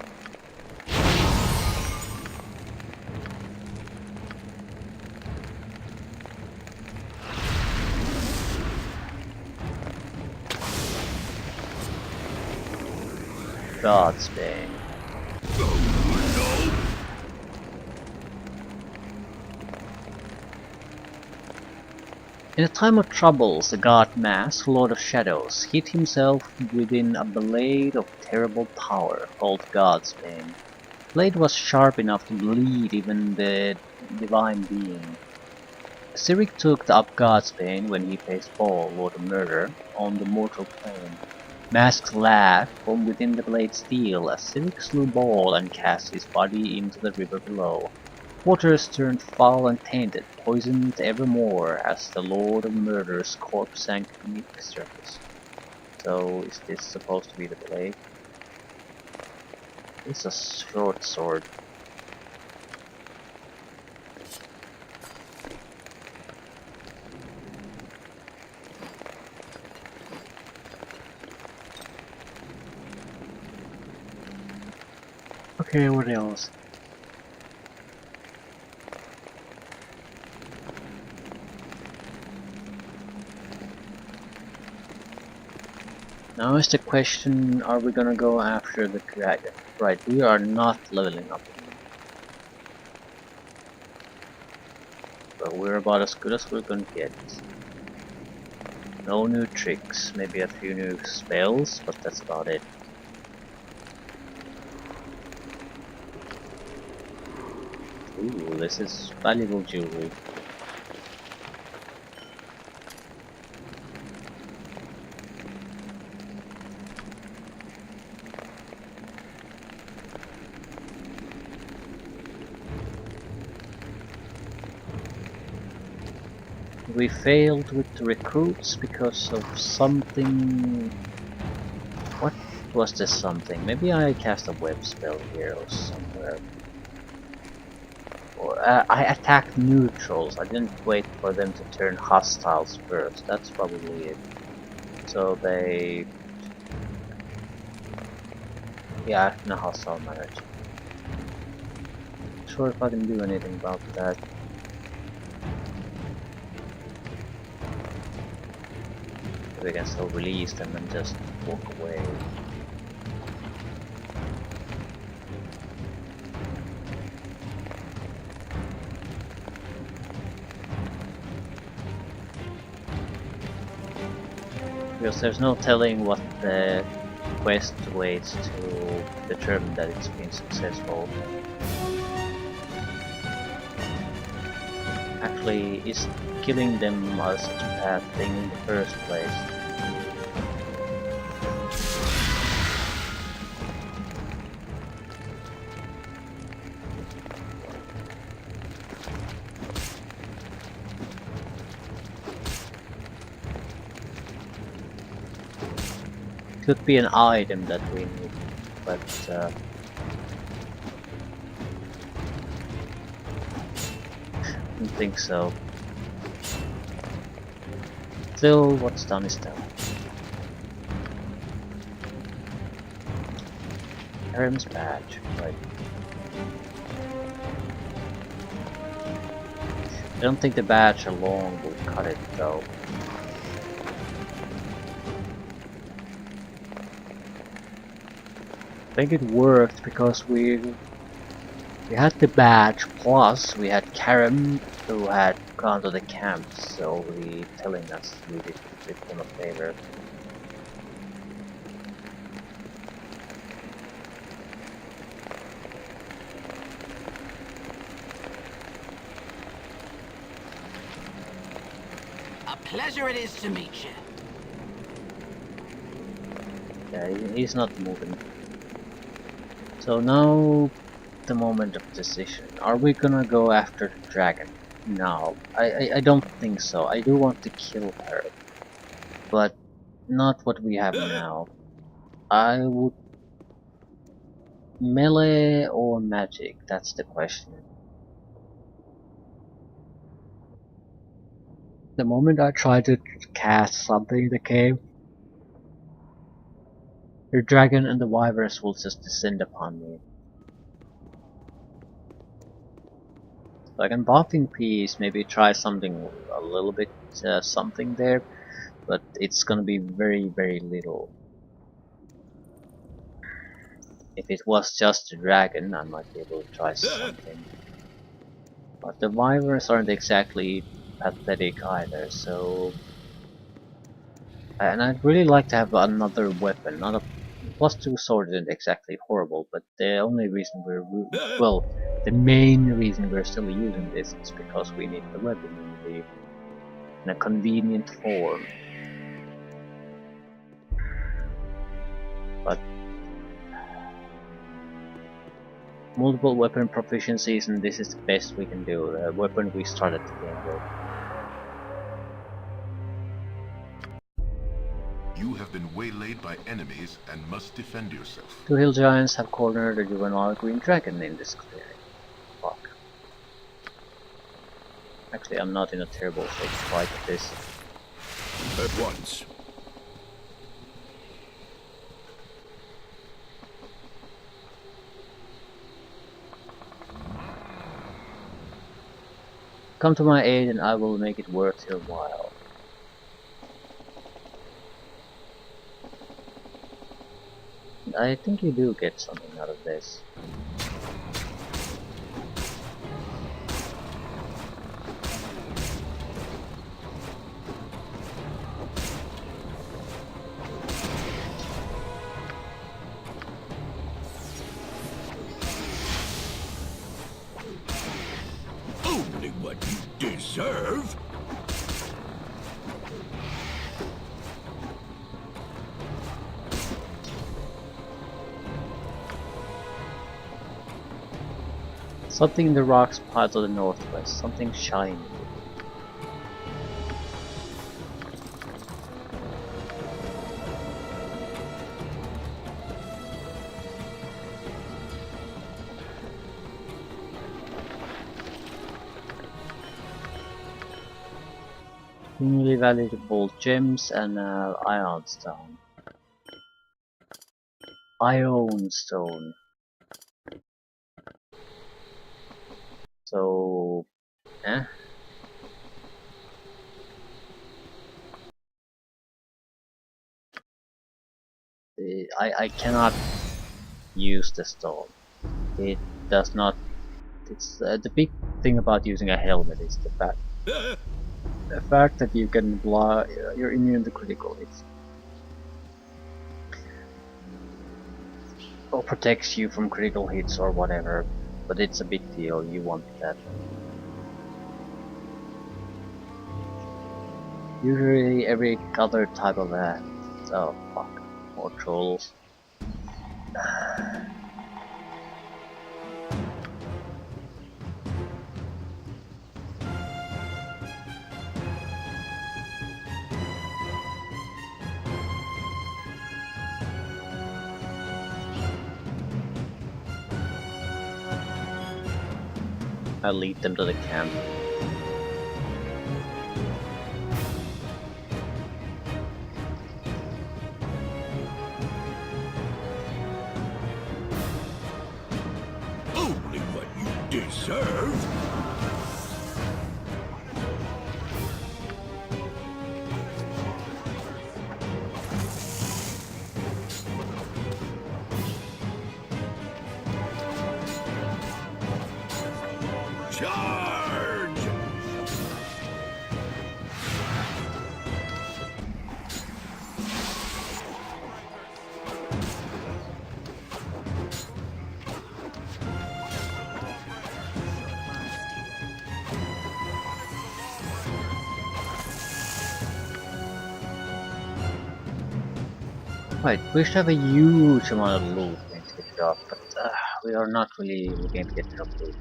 Godspear. In a time of troubles, the god Mask, Lord of Shadows, hid himself within a blade of terrible power called Godspear. The blade was sharp enough to bleed even the divine being. Cyric took up Godspear when he faced Bhaal, Lord of Murder, on the mortal plane. Mask laughed from within the blade's steel as Cyric slew Bhaal and cast his body into the river below. Waters turned foul and tainted, poisoned evermore as the Lord of Murder's corpse sank beneath the surface. So, is this supposed to be the blade? It's a short sword. Okay, what else? Now is the question, are we gonna go after the dragon? Right, we are not leveling up. But we're about as good as we're gonna get. No new tricks, maybe a few new spells, but that's about it. Ooh, this is valuable jewelry. We failed with the recruits because of something. What was this something? Maybe I cast a web spell here or somewhere. Or I attacked neutrals. I didn't wait for them to turn hostiles first. That's probably it. So they, yeah, in a hostile manner. Not sure if I can do anything about that. We can still release them and just walk away. Because there's no telling what the quest waits to determine that it's been successful. Actually, is killing them such a bad thing in the first place? Could be an item that we need, but I don't think so. Still, what's done is done. Harem's badge, right. I don't think the badge alone will cut it though. I think it worked because we had the badge plus we had Karim who had gone to the camp, so telling us we did them a favor. A pleasure it is to meet you. Yeah, he's not moving. So now the moment of decision. Are we gonna go after the dragon? No, I don't think so. I do want to kill her, but not what we have now. I would melee or magic, that's the question. The moment I try to cast something in the cave, the dragon and the wyverns will just descend upon me. So I can buff in peace, maybe try something a little bit something there, but it's gonna be very, very little. If it was just a dragon, I might be able to try something. But the wyverns aren't exactly pathetic either, so... And I'd really like to have another weapon, not a... +2 sword isn't exactly horrible, but the only reason well, the main reason we're still using this is because we need the weapon in a convenient form. But multiple weapon proficiencies, and this is the best we can do. The weapon we started the game with. You have been waylaid by enemies and must defend yourself. 2 hill giants have cornered a juvenile green dragon in this clearing. Fuck. Actually, I'm not in a terrible shape to fight this. At once. Come to my aid and I will make it worth your while. I think you do get something out of this. what you deserve. Something in the rocks piled to the northwest, something shiny. Extremely valuable gems and ion stone. Ion stone. So, eh? I cannot use the stone. It does not. It's the big thing about using a helmet is the fact that you can block. You're immune to critical hits, or protects you from critical hits or whatever. But it's a big deal. You want that. Usually, every other type of oh fuck, more trolls. I lead them to the camp. Only what you deserve. Charge! Right, we should have a huge amount of loot going to the job, but we are not really looking to get enough loot.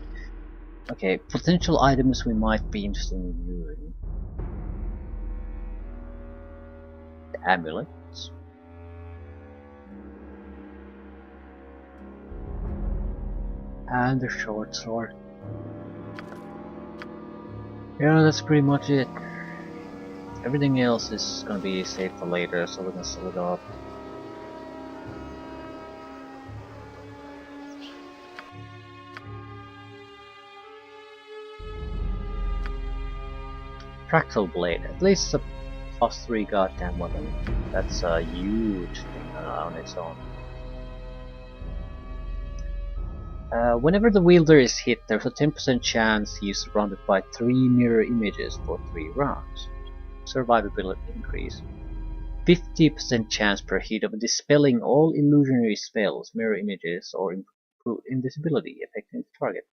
Okay, potential items we might be interested in using. The amulets. And the short sword. Yeah, that's pretty much it. Everything else is gonna be saved for later, so we can sell it off. Fractal Blade, at least a +3 goddamn weapon. That's a huge thing on its own. Whenever the wielder is hit, there's a 10% chance he is surrounded by 3 mirror images for 3 rounds. Survivability increase. 50% chance per hit of dispelling all illusionary spells, mirror images, or improve invisibility affecting the target.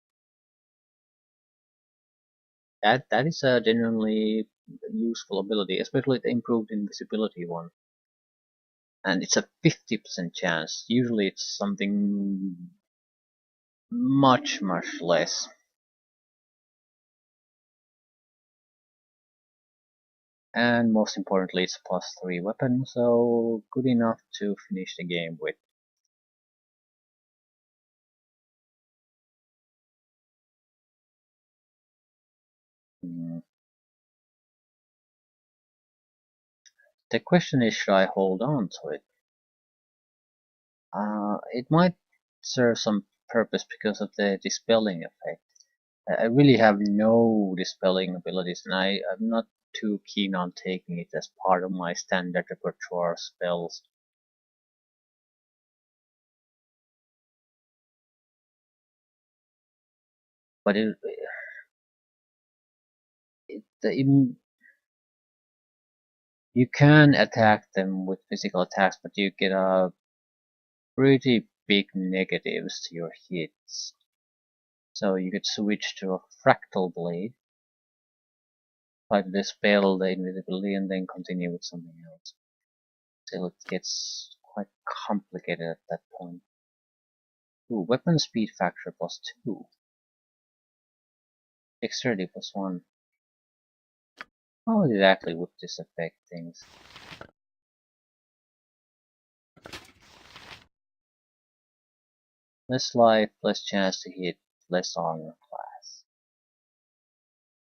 That is a genuinely useful ability, especially the improved invisibility one. And it's a 50% chance. Usually it's something much less. And most importantly, it's a +3 weapon, so good enough to finish the game with. Mm. The question is, should I hold on to it? It might serve some purpose because of the dispelling effect. I really have no dispelling abilities, and I'm not too keen on taking it as part of my standard repertoire spells. But you can attack them with physical attacks, but you get a pretty big negatives to your hits. So you could switch to a Fractal Blade, try to dispel the invisibility and then continue with something else. Still, it gets quite complicated at that point. Ooh, weapon speed factor +2. Dexterity +1. How exactly would this affect things? Less life, less chance to hit, less armor class.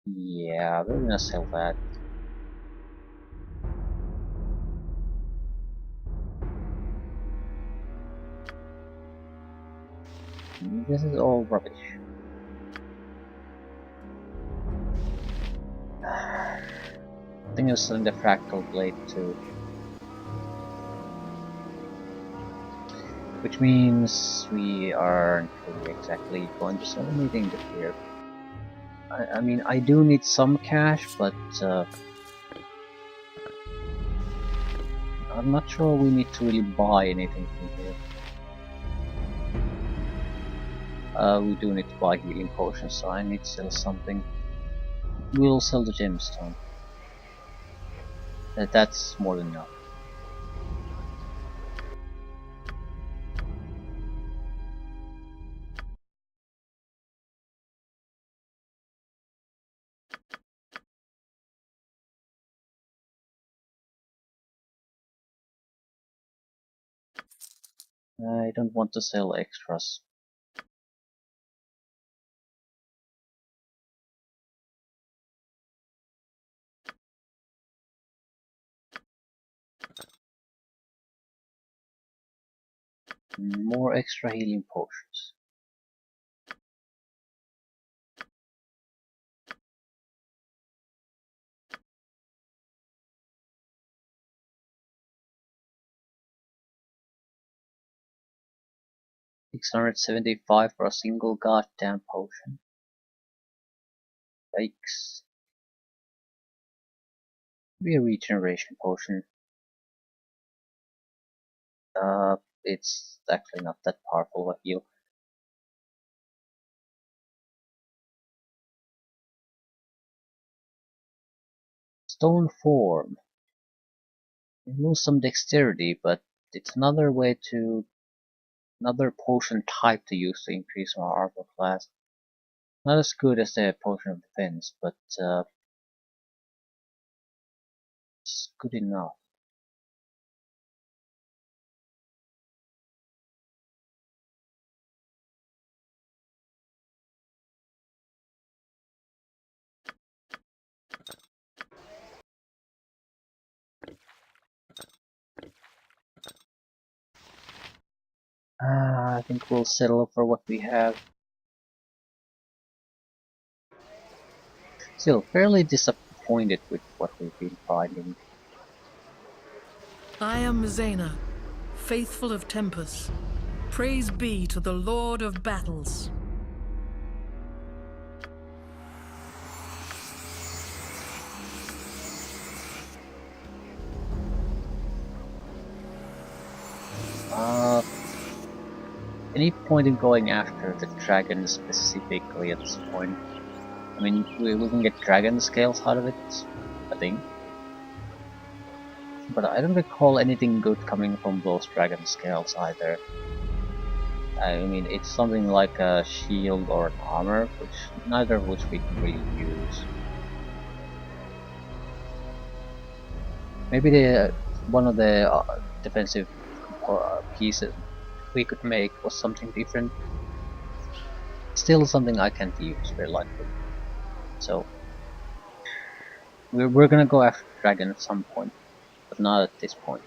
Yeah, we're gonna sell that. This is all rubbish. I think I was selling the fractal blade too. Which means we aren't really exactly going to sell anything this year. I mean, I do need some cash, but I'm not sure we need to really buy anything from here. We do need to buy healing potions, so I need to sell something. We'll sell the gemstone. That's more than enough. I don't want to sell extras. More extra healing potions. $675 for a single goddamn potion. Yikes. Be a regeneration potion. It's actually not that powerful of a heal. Stone form. You lose some dexterity, but it's another potion type to use to increase our armor class. Not as good as the potion of defense, but it's good enough. I think we'll settle for what we have. Still fairly disappointed with what we've been finding. I am Zena, faithful of Tempus. Praise be to the Lord of Battles. Any point in going after the dragon specifically at this point? I mean, we can get dragon scales out of it, I think. But I don't recall anything good coming from those dragon scales either. I mean, it's something like a shield or an armor, neither of which we can really use. Maybe one of the defensive pieces we could make was something different. Still something I can't use very likely. So we're gonna go after the dragon at some point, but not at this point.